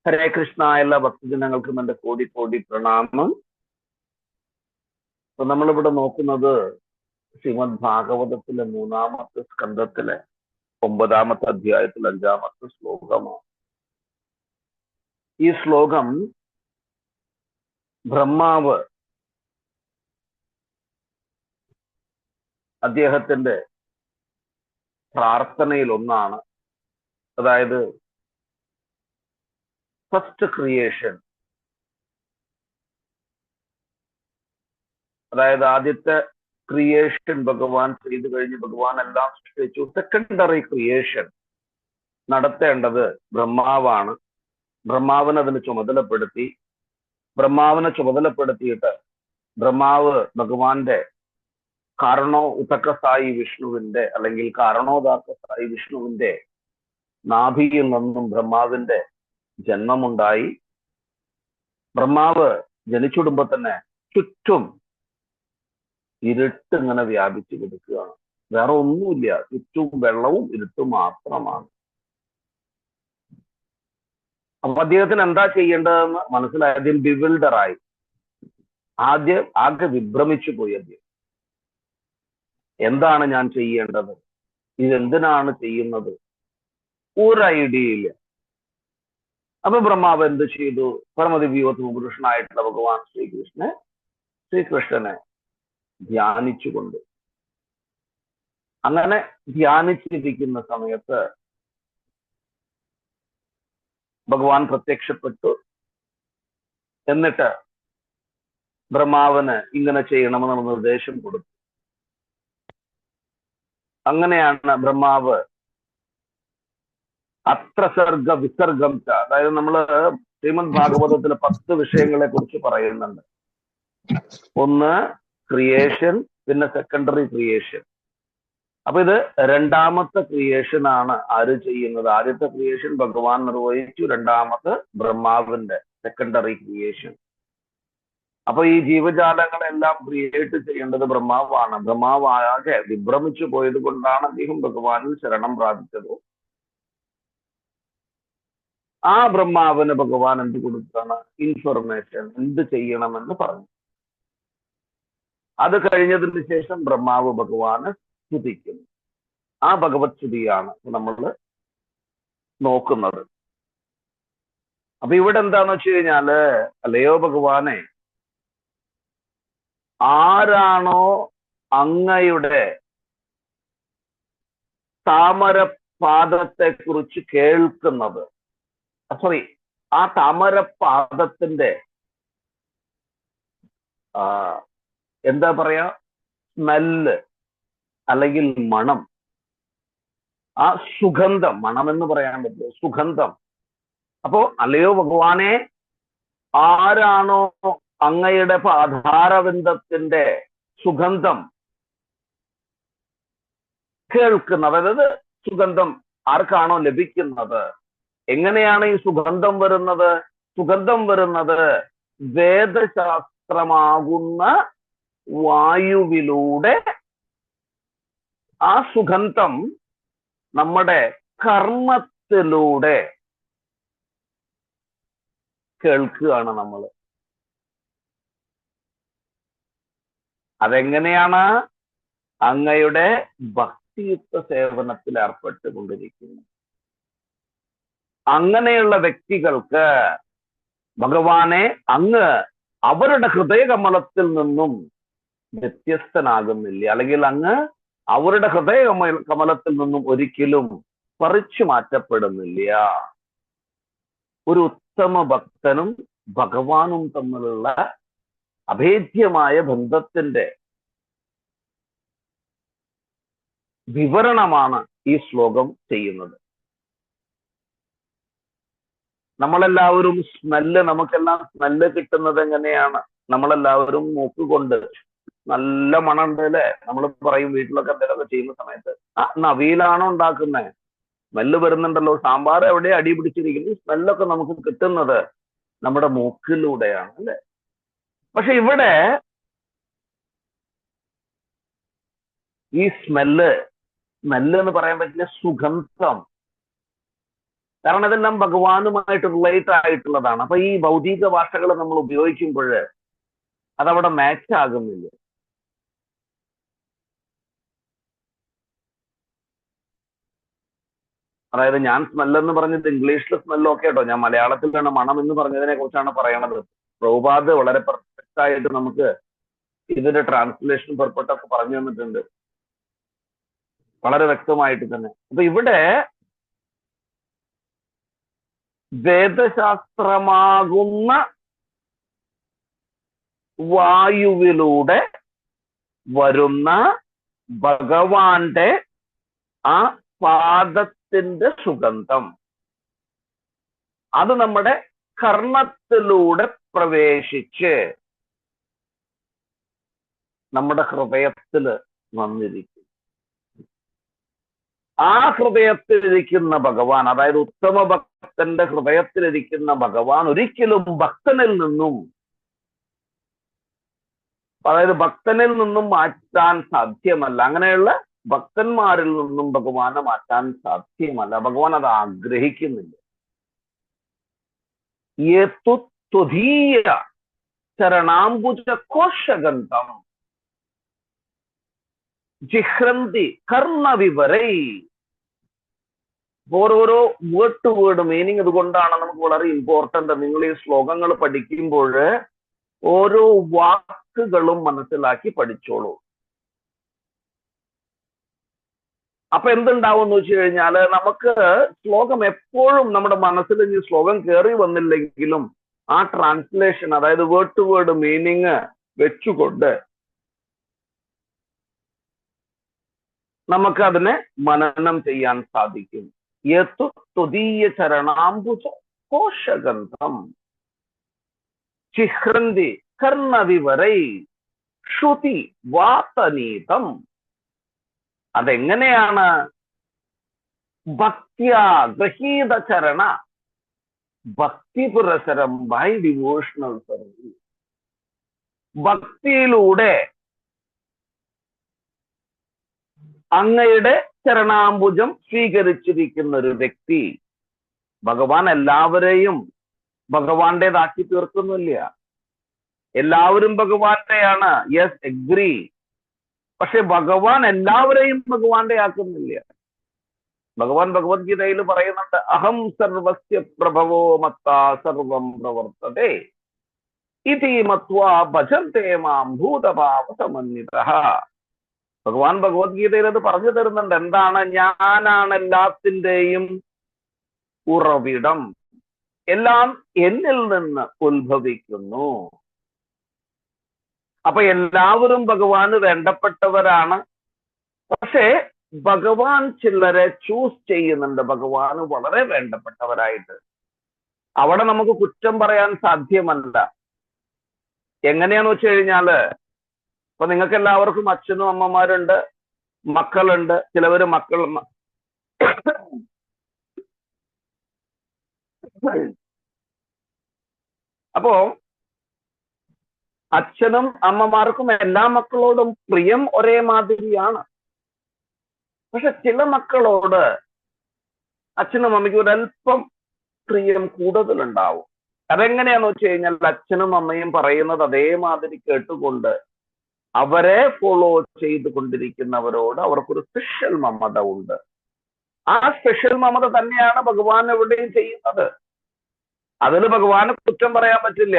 ഹരേ കൃഷ്ണ. എല്ലാ ഭക്തജനങ്ങൾക്കും എന്റെ കോടി കോടി പ്രണാമം. അപ്പൊ നമ്മളിവിടെ നോക്കുന്നത് ശ്രീമദ് ഭാഗവതത്തിലെ 3-ാമത്തെ സ്കന്ധത്തിലെ 9-ാമത്തെ അധ്യായത്തിൽ 5-ാമത്തെ ശ്ലോകമാണ്. ഈ ശ്ലോകം ബ്രഹ്മാവ് അദ്ദേഹത്തിന്റെ പ്രാർത്ഥനയിൽ ഒന്നാണ്. അതായത് ഫസ്റ്റ് ക്രിയേഷൻ, അതായത് ആദ്യത്തെ ക്രിയേഷൻ ഭഗവാൻ ചെയ്തു കഴിഞ്ഞ് ഭഗവാൻ എല്ലാം സൃഷ്ടിച്ചു. സെക്കൻഡറി ക്രിയേഷൻ നടത്തേണ്ടത് ബ്രഹ്മാവാണ്. ബ്രഹ്മാവിനെ അതിന് ചുമതലപ്പെടുത്തി. ബ്രഹ്മാവിനെ ചുമതലപ്പെടുത്തിയിട്ട് ബ്രഹ്മാവ് ഭഗവാന്റെ കാരണോ ഉതക സായി വിഷ്ണുവിന്റെ അല്ലെങ്കിൽ കാരണോദാത്ത സായി വിഷ്ണുവിന്റെ നാഭിയിൽ നിന്നും ബ്രഹ്മാവിന്റെ ജന്മമുണ്ടായി. ബ്രഹ്മാവ് ജനിച്ചുടുമ്പോ തന്നെ ചുറ്റും ഇരുട്ട് ഇങ്ങനെ വ്യാപിച്ചു കിടക്കുകയാണ്. വേറെ ഒന്നുമില്ല, ചുറ്റും വെള്ളവും ഇരുട്ടും മാത്രമാണ്. അപ്പൊ അദ്ദേഹത്തിന് എന്താ ചെയ്യേണ്ടതെന്ന് മനസ്സിലായതിൽ ബിവിൽഡറായി. ആകെ വിഭ്രമിച്ചു പോയി അദ്ദേഹം. എന്താണ് ഞാൻ ചെയ്യേണ്ടത്, ഇതെന്തിനാണ് ചെയ്യുന്നത്, ഒരു ഐഡിയ ഇല്ല. അപ്പൊ ബ്രഹ്മാവ് എന്ത് ചെയ്തു? പരമദിവ്യോത്തമ പുരുഷനായിട്ടുള്ള ഭഗവാൻ ശ്രീകൃഷ്ണനെ ധ്യാനിച്ചുകൊണ്ട്, അങ്ങനെ ധ്യാനിച്ചിരിക്കുന്ന സമയത്ത് ഭഗവാൻ പ്രത്യക്ഷപ്പെട്ടു. എന്നിട്ട് ബ്രഹ്മാവിന് ഇങ്ങനെ ചെയ്യണമെന്നുള്ള നിർദ്ദേശം കൊടുത്തു. അങ്ങനെയാണ് ബ്രഹ്മാവ് അത്രസർഗ വിസർഗം, അതായത് നമ്മള് ശ്രീമദ് ഭാഗവതത്തിലെ 10 വിഷയങ്ങളെ കുറിച്ച് പറയുന്നുണ്ട്. ഒന്ന് ക്രിയേഷൻ, പിന്നെ സെക്കൻഡറി ക്രിയേഷൻ. അപ്പൊ ഇത് 2-ാമത്തെ ക്രിയേഷൻ ആണ് ആര് ചെയ്യുന്നത്? ആദ്യത്തെ ക്രിയേഷൻ ഭഗവാൻ നിർവഹിച്ചു, 2-ാമത് ബ്രഹ്മാവിന്റെ സെക്കൻഡറി ക്രിയേഷൻ. അപ്പൊ ഈ ജീവജാലങ്ങളെല്ലാം ക്രിയേറ്റ് ചെയ്യേണ്ടത് ബ്രഹ്മാവാണ്. ബ്രഹ്മാവാകെ വിഭ്രമിച്ചു പോയത് കൊണ്ടാണ് അദ്ദേഹം ഭഗവാനിൽ ശരണം പ്രാപിച്ചത്. ആ ബ്രഹ്മാവിന് ഭഗവാൻ എന്ത് കൊടുത്താണ്? ഇൻഫർമേഷൻ, എന്ത് ചെയ്യണമെന്ന് പറഞ്ഞു. അത് കഴിഞ്ഞതിന് ശേഷം ബ്രഹ്മാവ് ഭഗവാനെ സ്തുതിക്കുന്നു. ആ ഭഗവത് സ്തുതിയാണ് നമ്മൾ നോക്കുന്നത്. അപ്പൊ ഇവിടെ എന്താന്ന് വെച്ച് കഴിഞ്ഞാല്, അല്ലയോ ഭഗവാനെ, ആരാണോ അങ്ങയുടെ താമരപാദത്തെ കുറിച്ച് കേൾക്കുന്നത്, സോറി, ആ താമരപാദത്തിന്റെ എന്താ പറയാ, സ്മെല്ല് അല്ലെങ്കിൽ മണം, ആ സുഗന്ധം, മണമെന്ന് പറയാൻ പറ്റില്ല, സുഗന്ധം. അപ്പോ അല്ലയോ ഭഗവാനെ, ആരാണോ അങ്ങയുടെ പാതാരവിന്ദത്തിന്റെ സുഗന്ധം കേൾക്കുന്നത്, അതായത് സുഗന്ധം ആർക്കാണോ ലഭിക്കുന്നത്, എങ്ങനെയാണ് ഈ സുഗന്ധം വരുന്നത്? സുഗന്ധം വരുന്നത് വേദശാസ്ത്രമാകുന്ന വായുവിലൂടെ. ആ സുഗന്ധം നമ്മുടെ കർമ്മത്തിലൂടെ കേൾക്കുകയാണ് നമ്മൾ. അതെങ്ങനെയാണ്? അങ്ങയുടെ ഭക്തിയുക്ത സേവനത്തിൽ ഏർപ്പെട്ടുകൊണ്ടിരിക്കുന്നു. അങ്ങനെയുള്ള വ്യക്തികൾക്ക് ഭഗവാനെ അങ്ങ് അവരുടെ ഹൃദയകമലത്തിൽ നിന്നും വ്യത്യസ്തനാകുന്നില്ല, അല്ലെങ്കിൽ അങ്ങ് അവരുടെ കമലത്തിൽ നിന്നും ഒരിക്കലും പറിച്ചു മാറ്റപ്പെടുന്നില്ല. ഒരു ഉത്തമ ഭക്തനും ഭഗവാനും തമ്മിലുള്ള അഭേദ്യമായ ബന്ധത്തിന്റെ വിവരണമാണ് ഈ ശ്ലോകം ചെയ്യുന്നത്. നമ്മളെല്ലാവരും സ്മെല്ല്, നമുക്കെല്ലാം സ്മെല്ല് കിട്ടുന്നത് എങ്ങനെയാണ്? നമ്മളെല്ലാവരും മൂക്കുകൊണ്ട് നല്ല മണമുണ്ട് അല്ലെ? നമ്മൾ പറയും വീട്ടിലൊക്കെ എന്തെങ്കിലുമൊക്കെ ചെയ്യുന്ന സമയത്ത്, നവിയിലാണോ ഉണ്ടാക്കുന്നത്, സ്മെല്ല് വരുന്നുണ്ടല്ലോ, സാമ്പാർ എവിടെ അടി പിടിച്ചിരിക്കുന്നു, സ്മെല്ലൊക്കെ നമുക്ക് കിട്ടുന്നത് നമ്മുടെ മൂക്കിലൂടെയാണ് അല്ലെ? പക്ഷെ ഇവിടെ ഈ സ്മെല്ല് എന്ന് പറയാൻ പറ്റില്ല, സുഗന്ധം. കാരണം ഇതെല്ലാം ഭഗവാനുമായിട്ട് റിലേറ്റ് ആയിട്ടുള്ളതാണ്. അപ്പൊ ഈ ഭൗതിക ഭാഷകൾ നമ്മൾ ഉപയോഗിക്കുമ്പോൾ അതവിടെ മാച്ച് ആകുന്നില്ല. അതായത് ഞാൻ സ്മെല്ലെന്ന് പറഞ്ഞത് ഇംഗ്ലീഷിൽ സ്മെല്ലൊക്കെ കേട്ടോ, ഞാൻ മലയാളത്തിലാണ് മണം എന്ന് പറഞ്ഞതിനെ കുറിച്ചാണ് പറയണത്. പ്രഭുപാദ് വളരെ പെർഫെക്റ്റ് ആയിട്ട് നമുക്ക് ഇതിന്റെ ട്രാൻസ്ലേഷൻ പെർഫെക്റ്റ് പറഞ്ഞു തന്നിട്ടുണ്ട്, വളരെ വ്യക്തമായിട്ട് തന്നെ. അപ്പൊ ഇവിടെ വേദശാസ്ത്രമാകുന്ന വായുവിലൂടെ വരുന്ന ഭഗവാന്റെ ആ പാദത്തിന്റെ സുഗന്ധം, അത് നമ്മുടെ കർണത്തിലൂടെ പ്രവേശിച്ച് നമ്മുടെ ഹൃദയത്തിൽ വന്നിരിക്കും. ആ ഹൃദയത്തിലിരിക്കുന്ന ഭഗവാൻ, അതായത് ഉത്തമ ഭക്തന്റെ ഹൃദയത്തിലിരിക്കുന്ന ഭഗവാൻ ഒരിക്കലും ഭക്തനിൽ നിന്നും, അതായത് ഭക്തനിൽ നിന്നും മാറ്റാൻ സാധ്യമല്ല. അങ്ങനെയുള്ള ഭക്തന്മാരിൽ നിന്നും ഭഗവാനെ മാറ്റാൻ സാധ്യമല്ല. ഭഗവാൻ അത് ആഗ്രഹിക്കുന്നില്ല. ത്വദീയ ചരണാംബുജ കോശഗന്ധം ജിഹ്രന്തി കർണവിവരൈ. ഓരോരോ വേർഡ് ടു വേർഡ് മീനിങ് അതുകൊണ്ടാണ് നമുക്ക് വളരെ ഇമ്പോർട്ടന്റ്. നിങ്ങൾ ഈ ശ്ലോകങ്ങൾ പഠിക്കുമ്പോൾ ഓരോ വാക്കുകളും മനസ്സിലാക്കി പഠിച്ചോളൂ. അപ്പൊ എന്തുണ്ടാവും എന്ന് വെച്ച് കഴിഞ്ഞാല്, നമുക്ക് ശ്ലോകം എപ്പോഴും നമ്മുടെ മനസ്സിൽ ഈ ശ്ലോകം കയറി വന്നില്ലെങ്കിലും ആ ട്രാൻസ്ലേഷൻ, അതായത് വേർഡ് ടു വേർഡ് മീനിങ് വെച്ചുകൊണ്ട് നമുക്ക് അതിനെ മനനം ചെയ്യാൻ സാധിക്കും. ത്വദീയ ചരണാംബുജ കോശഗന്ധം ചിഹ്രന്തി കർണവിവരൈ ശ്രുതി വാതനീതം. അതെങ്ങനെയാണ്? ഭക്ത്യാ ഗൃഹീത ചരണ, ഭക്തി പുരസരം, ബൈ ഡിവോഷണൽ സർവീസ്. ഭക്തിയിലൂടെ അങ്ങയുടെ ചരണാംബുജം സ്വീകരിച്ചിരിക്കുന്ന ഒരു വ്യക്തി ഭഗവാൻ എല്ലാവരെയും ഭഗവാന്റേതാക്കി തീർക്കുന്നില്ല. എല്ലാവരും ഭഗവാന്റെയാണ്, യെസ്, എഗ്രി. പക്ഷെ ഭഗവാൻ എല്ലാവരെയും ഭഗവാന്റെ ആക്കുന്നില്ല. ഭഗവാൻ ഭഗവത്ഗീതയിൽ പറയുന്നുണ്ട്, അഹം സർവസ്യ പ്രഭവോ മത്താ സർവം പ്രവർത്തതേ ഇതി മത്വാ ഭജന്തേ മാം ഭൂതഭാവ സമന്വിതഃ. ഭഗവാൻ ഭഗവത്ഗീതയിൽ അത് പറഞ്ഞു തരുന്നുണ്ട്. എന്താണ്? ഞാനാണ് എല്ലാത്തിൻ്റെയും ഉറവിടം, എല്ലാം എന്നിൽ നിന്ന് ഉത്ഭവിക്കുന്നു. അപ്പൊ എല്ലാവരും ഭഗവാന് വേണ്ടപ്പെട്ടവരാണ്. പക്ഷേ ഭഗവാൻ ചിലരെ ചൂസ് ചെയ്യുന്നുണ്ട് ഭഗവാന് വളരെ വേണ്ടപ്പെട്ടവരായിട്ട്. അവിടെ നമുക്ക് കുറ്റം പറയാൻ സാധ്യമല്ല. എങ്ങനെയാന്ന് വെച്ച് കഴിഞ്ഞാല്, ഇപ്പൊ നിങ്ങൾക്ക് എല്ലാവർക്കും അച്ഛനും അമ്മമാരുണ്ട്, മക്കളുണ്ട്. ചിലവര് മക്കൾ അപ്പോ അച്ഛനും അമ്മമാർക്കും എല്ലാ മക്കളോടും പ്രിയം ഒരേ മാതിരിയാണ്. പക്ഷെ ചില മക്കളോട് അച്ഛനും അമ്മയ്ക്കും ഒരല്പം പ്രിയം കൂടുതലുണ്ടാവും. അതെങ്ങനെയാന്ന് വെച്ച് കഴിഞ്ഞാൽ, അച്ഛനും അമ്മയും പറയുന്നത് അതേമാതിരി കേട്ടുകൊണ്ട് അവരെ ഫോളോ ചെയ്തുകൊണ്ടിരിക്കുന്നവരോട് അവർക്കൊരു സ്പെഷ്യൽ മമത ഉണ്ട്. ആ സ്പെഷ്യൽ മമത തന്നെയാണ് ഭഗവാൻ എവിടെയും ചെയ്യുന്നത്. അതിൽ ഭഗവാന് കുറ്റം പറയാൻ പറ്റില്ല.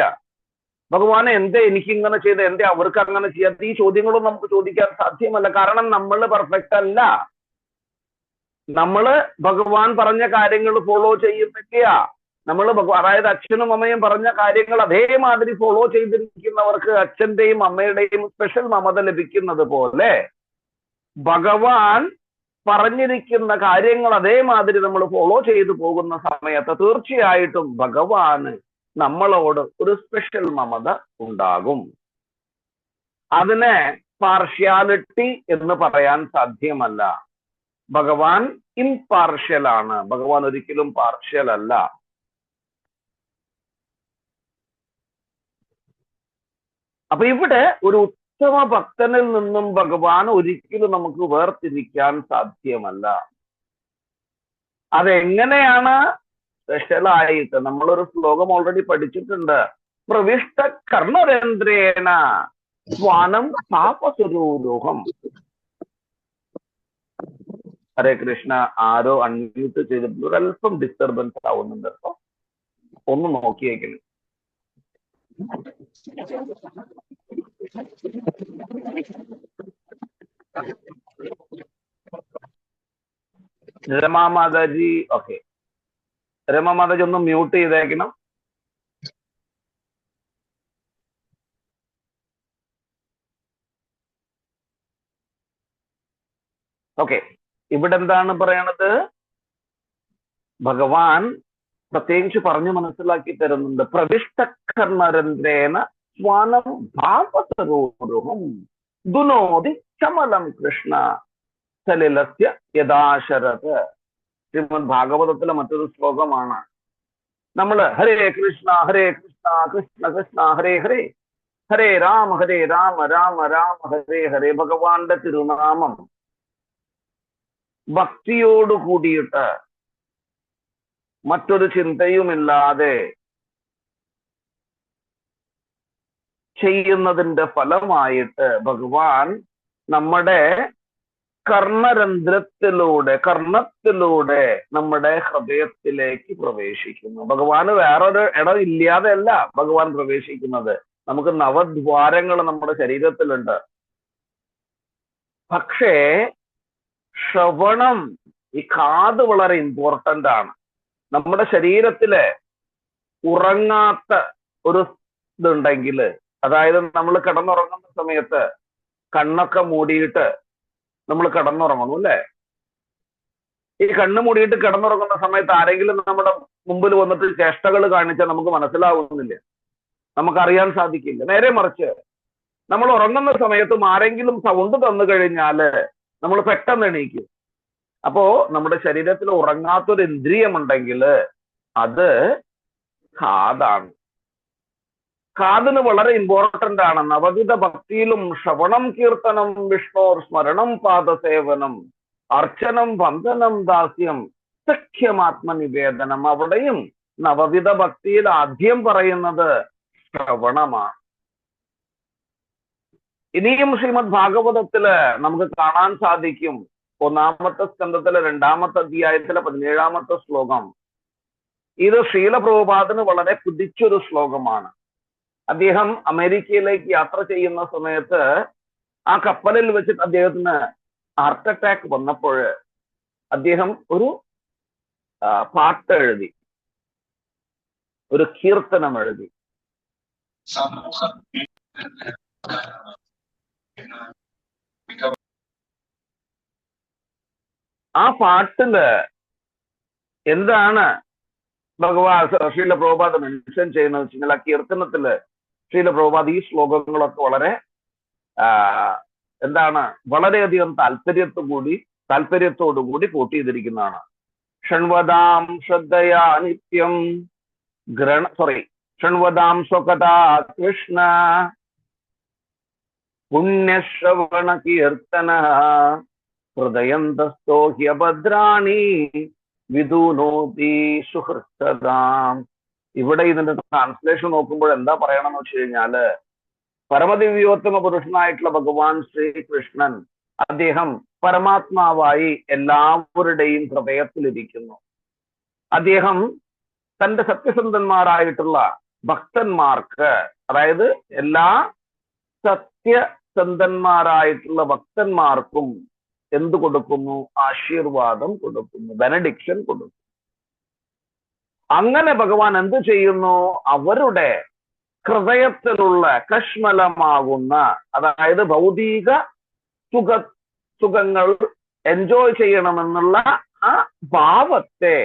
ഭഗവാനെ എന്തേ എനിക്കിങ്ങനെ ചെയ്ത്, എന്തേ അവർക്ക് അങ്ങനെ ചെയ്യാത്ത, ഈ ചോദ്യങ്ങളും നമുക്ക് ചോദിക്കാൻ സാധ്യമല്ല. കാരണം നമ്മൾ പെർഫെക്റ്റ് അല്ല. നമ്മള് ഭഗവാൻ പറഞ്ഞ കാര്യങ്ങൾ ഫോളോ ചെയ്യുന്നില്ല. നമ്മൾ അതായത് അച്ഛനും അമ്മയും പറഞ്ഞ കാര്യങ്ങൾ അതേമാതിരി ഫോളോ ചെയ്തിരിക്കുന്നവർക്ക് അച്ഛന്റെയും അമ്മയുടെയും സ്പെഷ്യൽ മമത ലഭിക്കുന്നത് പോലെ ഭഗവാൻ പറഞ്ഞിരിക്കുന്ന കാര്യങ്ങൾ അതേമാതിരി നമ്മൾ ഫോളോ ചെയ്തു പോകുന്ന സമയത്ത് തീർച്ചയായിട്ടും ഭഗവാന് നമ്മളോട് ഒരു സ്പെഷ്യൽ മമത ഉണ്ടാകും. അതിനെ പാർഷ്യാലിറ്റി എന്ന് പറയാൻ സാധ്യമല്ല. ഭഗവാൻ ഇംപാർഷ്യൽ ആണ്. ഭഗവാൻ ഒരിക്കലും പാർഷ്യൽ അല്ല. അപ്പൊ ഇവിടെ ഒരു ഉത്തമ ഭക്തനിൽ നിന്നും ഭഗവാൻ ഒരിക്കലും നമുക്ക് വേർതിരിക്കാൻ സാധ്യമല്ല. അതെങ്ങനെയാണ്? സ്പെഷ്യലായിട്ട് നമ്മളൊരു ശ്ലോകം ഓൾറെഡി പഠിച്ചിട്ടുണ്ട്. പ്രവിഷ്ട കർണരേന്ദ്രേണ സ്വാനം പാപസ്വരൂരോഹം. ഹരേ കൃഷ്ണ. ആരോ അൺമ്യൂട്ട് ചെയ്തിട്ടുണ്ട്. ഒരല്പം ഡിസ്റ്റർബൻസ് ആവുന്നുണ്ട്. കേട്ടോ, ഒന്ന് നോക്കിയേക്കണം. രമാ മാതാജി, ഓക്കെ. രമാ മാതാജി ഒന്ന് മ്യൂട്ട് ചെയ്തേക്കണം. ഓക്കെ. ഇവിടെ എന്താണ് പറയണത്? ഭഗവാൻ പ്രത്യേകിച്ച് പറഞ്ഞു മനസ്സിലാക്കി തരുന്നുണ്ട്. പ്രവിഷ്ടകർണരേന്ദ്രേണ സ്വാനം ഭാവസരോഹം ദുനോതി ചമലം കൃഷ്ണ സലിലസ്യ യഥാശരത്. ശ്രീമദ് ഭാഗവതത്തിലെ മറ്റൊരു ശ്ലോകമാണ്. നമ്മൾ ഹരേ കൃഷ്ണ കൃഷ്ണ കൃഷ്ണ ഹരേ ഹരേ, ഹരേ രാമ രാമ രാമ ഹരേ ഹരേ. ഭഗവാന്റെ തിരുനാമം ഭക്തിയോട് കൂടിയിട്ട് മറ്റൊരു ചിന്തയുമില്ലാതെ ചെയ്യുന്നതിന്റെ ഫലമായിട്ട് ഭഗവാൻ നമ്മുടെ കർണത്തിലൂടെ നമ്മുടെ ഹൃദയത്തിലേക്ക് പ്രവേശിക്കുന്നു. ഭഗവാന് വേറൊരു ഇടം ഇല്ലാതെ അല്ല ഭഗവാൻ പ്രവേശിക്കുന്നത്. നമുക്ക് നവദ്വാരങ്ങൾ നമ്മുടെ ശരീരത്തിലുണ്ട്. പക്ഷേ ശ്രവണം, ഈ കാത് വളരെ ഇമ്പോർട്ടന്റ് ആണ്. നമ്മുടെ ശരീരത്തില് ഉറങ്ങാത്ത ഒരു ഇതുണ്ടെങ്കിൽ, അതായത് നമ്മൾ കിടന്നുറങ്ങുന്ന സമയത്ത് കണ്ണൊക്കെ മൂടിയിട്ട് നമ്മൾ കിടന്നുറങ്ങണം അല്ലേ? ഈ കണ്ണ് മൂടിയിട്ട് കിടന്നുറങ്ങുന്ന സമയത്ത് ആരെങ്കിലും നമ്മുടെ മുമ്പിൽ വന്നിട്ട് ചേഷ്ടകൾ കാണിച്ചാൽ നമുക്ക് മനസ്സിലാവുന്നില്ല, നമുക്കറിയാൻ സാധിക്കില്ല. നേരെ മറിച്ച് നമ്മൾ ഉറങ്ങുന്ന സമയത്തും ആരെങ്കിലും സൗണ്ട് തന്നു കഴിഞ്ഞാല് നമ്മൾ പെട്ടെന്ന് എണീക്കും. അപ്പോ നമ്മുടെ ശരീരത്തിൽ ഉറങ്ങാത്തൊരു ഇന്ദ്രിയമുണ്ടെങ്കിൽ അത് കാതാണ്. കാതിന് വളരെ ഇമ്പോർട്ടന്റ് ആണ്. നവവിധ ഭക്തിയിലും ശ്രവണം, കീർത്തനം, വിഷ്ണോർ സ്മരണം, പാദസേവനം, അർച്ചനം, വന്ദനം, ദാസ്യം, സഖ്യമാത്മനിവേദനം. അവിടെയും നവവിധ ഭക്തിയിൽ ആദ്യം പറയുന്നത് ശ്രവണമാണ്. ഇനിയും ശ്രീമദ് ഭാഗവതത്തില് നമുക്ക് കാണാൻ സാധിക്കും. 1-ാമത്തെ സ്കന്ധത്തിലെ 2-ാമത്തെ അധ്യായത്തിലെ 17-ാമത്തെ ശ്ലോകം. ഇത് ശ്രീല പ്രഭുപാദിന് വളരെ പിടിച്ചൊരു ശ്ലോകമാണ്. അദ്ദേഹം അമേരിക്കയിലേക്ക് യാത്ര ചെയ്യുന്ന സമയത്ത് ആ കപ്പലിൽ വെച്ചിട്ട് അദ്ദേഹത്തിന് ഹാർട്ട് അറ്റാക്ക് വന്നപ്പോൾ അദ്ദേഹം ഒരു പാട്ട് എഴുതി, ഒരു കീർത്തനം എഴുതി. ആ പാട്ടില് എന്താണ് ഭഗവാൻ ശ്രീല പ്രഭുപാദ് മെൻഷൻ ചെയ്യുന്നത് വെച്ചാൽ, ആ കീർത്തനത്തില് ശ്രീല പ്രഭുപാദ് ഈ ശ്ലോകങ്ങളൊക്കെ വളരെ വളരെയധികം താല്പര്യത്തോടുകൂടി കോട്ട് ചെയ്തിരിക്കുന്നതാണ്. ഷൺവദാം ശ്രദ്ധയാ നിത്യം ഷൺവദാം സ്വകഥാ കൃഷ്ണ പുണ്യശ്രവണ കീർത്തന ഹൃദയന്തസ്തോ ഹ്യഭദ്രാണി വിദുനോതി സുഹൃത്തതാം. ഇവിടെ ഇതിന്റെ ട്രാൻസ്ലേഷൻ നോക്കുമ്പോൾ എന്താ പറയണമെന്ന് വെച്ച് കഴിഞ്ഞാല്, പരമദിവ്യോത്തമ പുരുഷനായിട്ടുള്ള ഭഗവാൻ ശ്രീകൃഷ്ണൻ അദ്ദേഹം പരമാത്മാവായി എല്ലാവരുടെയും ഹൃദയത്തിലിരിക്കുന്നു. അദ്ദേഹം തന്റെ സത്യസന്ധന്മാരായിട്ടുള്ള ഭക്തന്മാർക്ക്, അതായത് എല്ലാ സത്യസന്ധന്മാരായിട്ടുള്ള ഭക്തന്മാർക്കും എന്ത് കൊടുക്കുന്നു? ആശീർവാദം കൊടുക്കുന്നു, ബെനഡിക്ഷൻ കൊടുക്കുന്നു. അങ്ങനെ ഭഗവാൻ എന്ത് ചെയ്യുന്നു? അവരുടെ ഹൃദയത്തിലുള്ള കശ്മലമാകുന്ന, അതായത് ഭൗതിക സുഖങ്ങൾ എൻജോയ് ചെയ്യണമെന്നുള്ള ആ ഭാവത്തെ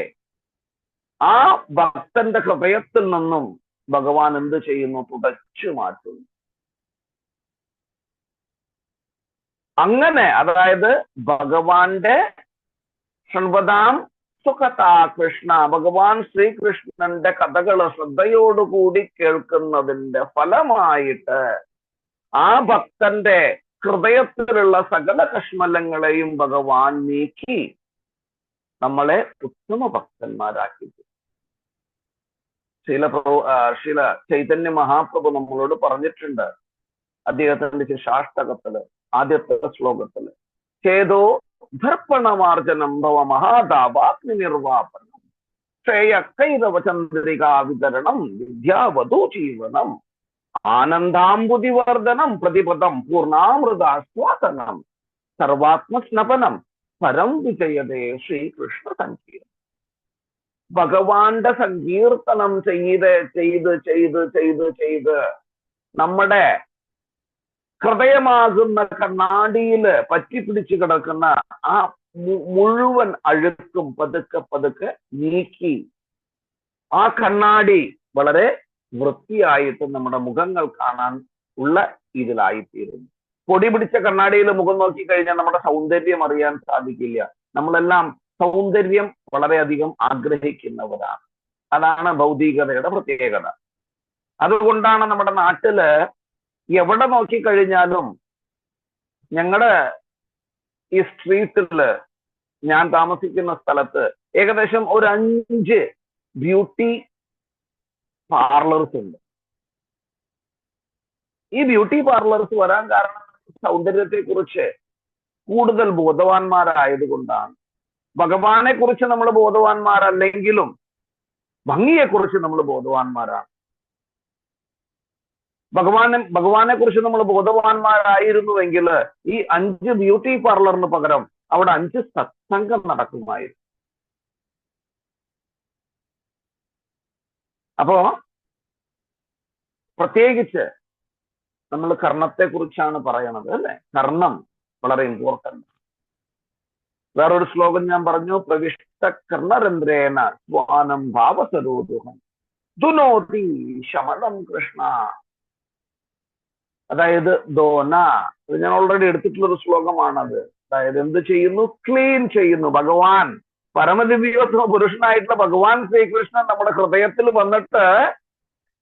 ആ ഭക്തന്റെ ഹൃദയത്തിൽ നിന്നും ഭഗവാൻ എന്ത് ചെയ്യുന്നു? തുടച്ചു മാറ്റുന്നു. അങ്ങനെ, അതായത് ഭഗവാന്റെ ഷൺവദാം സുഖതാ കൃഷ്ണ, ഭഗവാൻ ശ്രീകൃഷ്ണന്റെ കഥകള് ശ്രദ്ധയോടുകൂടി കേൾക്കുന്നതിന്റെ ഫലമായിട്ട് ആ ഭക്തന്റെ ഹൃദയത്തിലുള്ള സകല കശ്മലങ്ങളെയും ഭഗവാൻ നീക്കി നമ്മളെ ഉത്തമ ഭക്തന്മാരാക്കി. ശ്രീല ചൈതന്യ മഹാപ്രഭു നമ്മളോട് പറഞ്ഞിട്ടുണ്ട് അദ്ദേഹത്തിന്റെ ശാഷ്ടകത്തില് ആദ്യത്തെ ശ്ലോകത്തില്, ചേതോ ദർപ്പണമാർജനം ഭവ മഹാതാപാഗ്നി നിർവാപനം ക്ഷേയക്കൈതവചന്ദ്രികാ വിതരണം വിദ്യാവധൂ ജീവനം ആനന്ദാംബുതിവർദ്ധനം പ്രതിപദം പൂർണ്ണാമൃതാസ്വാദനം സർവാത്മസ്നപനം പരം വിജയതേ ശ്രീകൃഷ്ണ സങ്കീർത്തനം. ഭഗവാന്റെ സങ്കീർത്തനം ചെയ്ത് നമ്മുടെ ഹൃദയമാകുന്ന കണ്ണാടിയില് പറ്റിപ്പിടിച്ചു കിടക്കുന്ന ആ മുഴുവൻ അഴുക്കും പതുക്കെ നീക്കി ആ കണ്ണാടി വളരെ വൃത്തിയായിട്ട് നമ്മുടെ മുഖങ്ങൾ കാണാൻ ഉള്ള ഇതിലായിത്തീരുന്നു. പൊടി പിടിച്ച കണ്ണാടിയിൽ മുഖം നോക്കിക്കഴിഞ്ഞാൽ നമ്മുടെ സൗന്ദര്യം അറിയാൻ സാധിക്കില്ല. നമ്മളെല്ലാം സൗന്ദര്യം വളരെയധികം ആഗ്രഹിക്കുന്നവരാണ്. അതാണ് ഭൗതികതയുടെ പ്രത്യേകത. അതുകൊണ്ടാണ് നമ്മുടെ നാട്ടില് എവിടെ നോക്കിക്കഴിഞ്ഞാലും, ഞങ്ങളുടെ ഈ സ്ട്രീറ്റില്, ഞാൻ താമസിക്കുന്ന സ്ഥലത്ത് ഏകദേശം ഒരു 5 ബ്യൂട്ടി പാർലേഴ്സ് ഉണ്ട്. ഈ ബ്യൂട്ടി പാർലേഴ്സ് വരാൻ കാരണം സൗന്ദര്യത്തെ കുറിച്ച് കൂടുതൽ ബോധവാന്മാരായതുകൊണ്ടാണ്. ഭഗവാനെ കുറിച്ച് നമ്മൾ ബോധവാന്മാരല്ലെങ്കിലും ഭംഗിയെ കുറിച്ച് നമ്മൾ ബോധവാന്മാരാണ്. ഭഗവാനെ കുറിച്ച് നമ്മൾ ബോധവാന്മാരായിരുന്നുവെങ്കിൽ ഈ 5 ബ്യൂട്ടി പാർലറിന് പകരം അവിടെ 5 സത്സംഗം നടക്കുമായിരുന്നു. അപ്പോ പ്രത്യേകിച്ച് നമ്മൾ കർണത്തെ കുറിച്ചാണ് പറയണത്, അല്ലെ? കർണം വളരെ ഇമ്പോർട്ടന്റ്. വേറൊരു ശ്ലോകം ഞാൻ പറഞ്ഞു, പ്രവിഷ്ട കർണരന്ധ്രേന സ്വാനം ഭാവസരോദുഹം ദുനോതി ശമനം കൃഷ്ണ. അതായത് ദോന, അത് ഞാൻ ഓൾറെഡി എടുത്തിട്ടുള്ളൊരു ശ്ലോകമാണത്. അതായത് എന്ത് ചെയ്യുന്നു? ക്ലീൻ ചെയ്യുന്നു. ഭഗവാൻ പരമദിവ്യോത്തമ പുരുഷനായിട്ടുള്ള ഭഗവാൻ ശ്രീകൃഷ്ണൻ നമ്മുടെ ഹൃദയത്തിൽ വന്നിട്ട്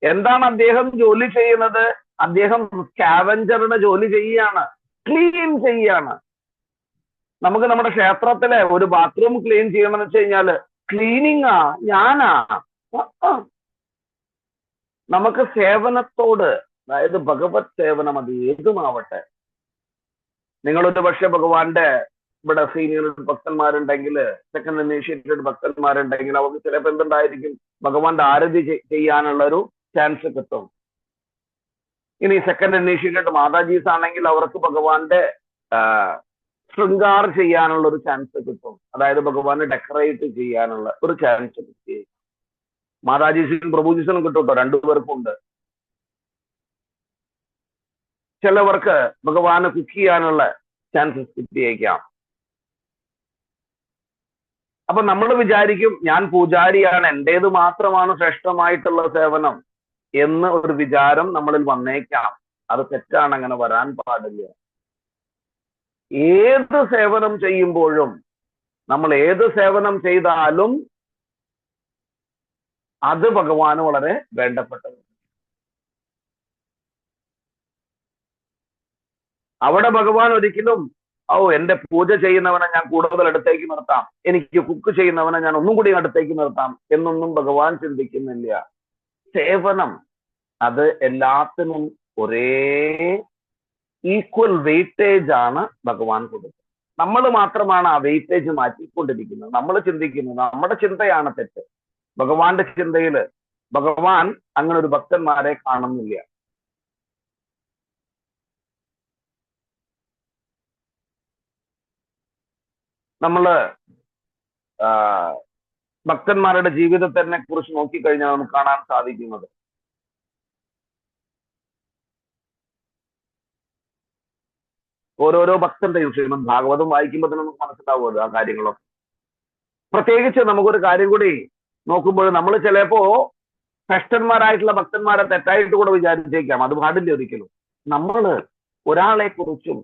എന്താണ് അദ്ദേഹം ജോലി ചെയ്യുന്നത്? അദ്ദേഹം സ്കാവഞ്ചറുടെ ജോലി ചെയ്യുകയാണ്, ക്ലീൻ ചെയ്യാണ്. നമുക്ക് നമ്മുടെ ക്ഷേത്രത്തിലെ ഒരു ബാത്റൂം ക്ലീൻ ചെയ്യണമെന്ന് വെച്ച് കഴിഞ്ഞാല് ക്ലീനിങ്ങാ ഞാനാ. നമുക്ക് സേവനത്തോട്, അതായത് ഭഗവത് സേവനം അത് ഏതുമാവട്ടെ. നിങ്ങളൊരു പക്ഷെ ഭഗവാന്റെ ഇവിടെ സീനിയർ ഭക്തന്മാരുണ്ടെങ്കിൽ, സെക്കൻഡ് ഇനീഷ്യേറ്റഡ് ഭക്തന്മാരുണ്ടെങ്കിൽ അവർക്ക് ചിലപ്പോൾ എന്തുണ്ടായിരിക്കും, ഭഗവാന്റെ ആരതി ചെയ്യാനുള്ള ഒരു ചാൻസ് കിട്ടും. ഇനി സെക്കൻഡ് ഇനീഷ്യേറ്റഡ് മാതാജീസ് ആണെങ്കിൽ അവർക്ക് ഭഗവാന്റെ ശൃംഗാർ ചെയ്യാനുള്ള ഒരു ചാൻസ് കിട്ടും. അതായത് ഭഗവാനെ ഡെക്കറേറ്റ് ചെയ്യാനുള്ള ഒരു ചാൻസ് കിട്ടി. മാതാജീസിനും പ്രഭുജീസിനും കിട്ടും കേട്ടോ, രണ്ടുപേർക്കും ഉണ്ട്. ചിലവർക്ക് ഭഗവാന് കുക്ക് ചെയ്യാനുള്ള ചാൻസസ് കിട്ടിയേക്കാം. അപ്പൊ നമ്മൾ വിചാരിക്കും ഞാൻ പൂജാരിയാണ്, എന്റേത് മാത്രമാണ് ശ്രേഷ്ഠമായിട്ടുള്ള സേവനം എന്ന് ഒരു വിചാരം നമ്മളിൽ വന്നേക്കാം. അത് തെറ്റാണ്, അങ്ങനെ വരാൻ പാടില്ല. ഏത് സേവനം ചെയ്യുമ്പോഴും, നമ്മൾ ഏത് സേവനം ചെയ്താലും അത് ഭഗവാന് വളരെ വേണ്ടപ്പെട്ടത്. അവിടെ ഭഗവാൻ ഒരിക്കലും എന്റെ പൂജ ചെയ്യുന്നവനെ ഞാൻ കൂടുതൽ അടുത്തേക്ക് നിർത്താം, എനിക്ക് കുക്ക് ചെയ്യുന്നവനെ ഞാൻ ഒന്നും കൂടി അടുത്തേക്ക് നിർത്താം എന്നൊന്നും ഭഗവാൻ ചിന്തിക്കുന്നില്ല. സേവനം അത് എല്ലാത്തിനും ഒരേ ഈക്വൽ വെയിറ്റേജ് ആണ് ഭഗവാൻ കൊടുക്കുന്നത്. നമ്മൾ മാത്രമാണ് ആ വെയിറ്റേജ് മാറ്റിക്കൊണ്ടിരിക്കുന്നത്. നമ്മൾ ചിന്തിക്കുന്നത്, നമ്മുടെ ചിന്തയാണ് തെറ്റ്. ഭഗവാന്റെ ചിന്തയില് ഭഗവാൻ അങ്ങനെ ഒരു ഭക്തന്മാരെ കാണുന്നില്ല. നമ്മള് ഭക്തന്മാരുടെ ജീവിതത്തിനെ കുറിച്ച് നോക്കിക്കഴിഞ്ഞാൽ നമുക്ക് കാണാൻ സാധിക്കുന്നത്, ഓരോരോ ഭക്തന്റെ വിഷയം ഭാഗവതം വായിക്കുമ്പോൾ തന്നെ നമുക്ക് മനസ്സിലാവുമല്ലോ ആ കാര്യങ്ങളൊക്കെ. പ്രത്യേകിച്ച് നമുക്കൊരു കാര്യം കൂടി നോക്കുമ്പോൾ, നമ്മൾ ചിലപ്പോ ശ്രേഷ്ഠന്മാരായിട്ടുള്ള ഭക്തന്മാരെ തെറ്റായിട്ട് കൂടെ വിചാരിച്ചേക്കാം. അത് പാടില്ല ഒരിക്കലും. നമ്മള് ഒരാളെ കുറിച്ചും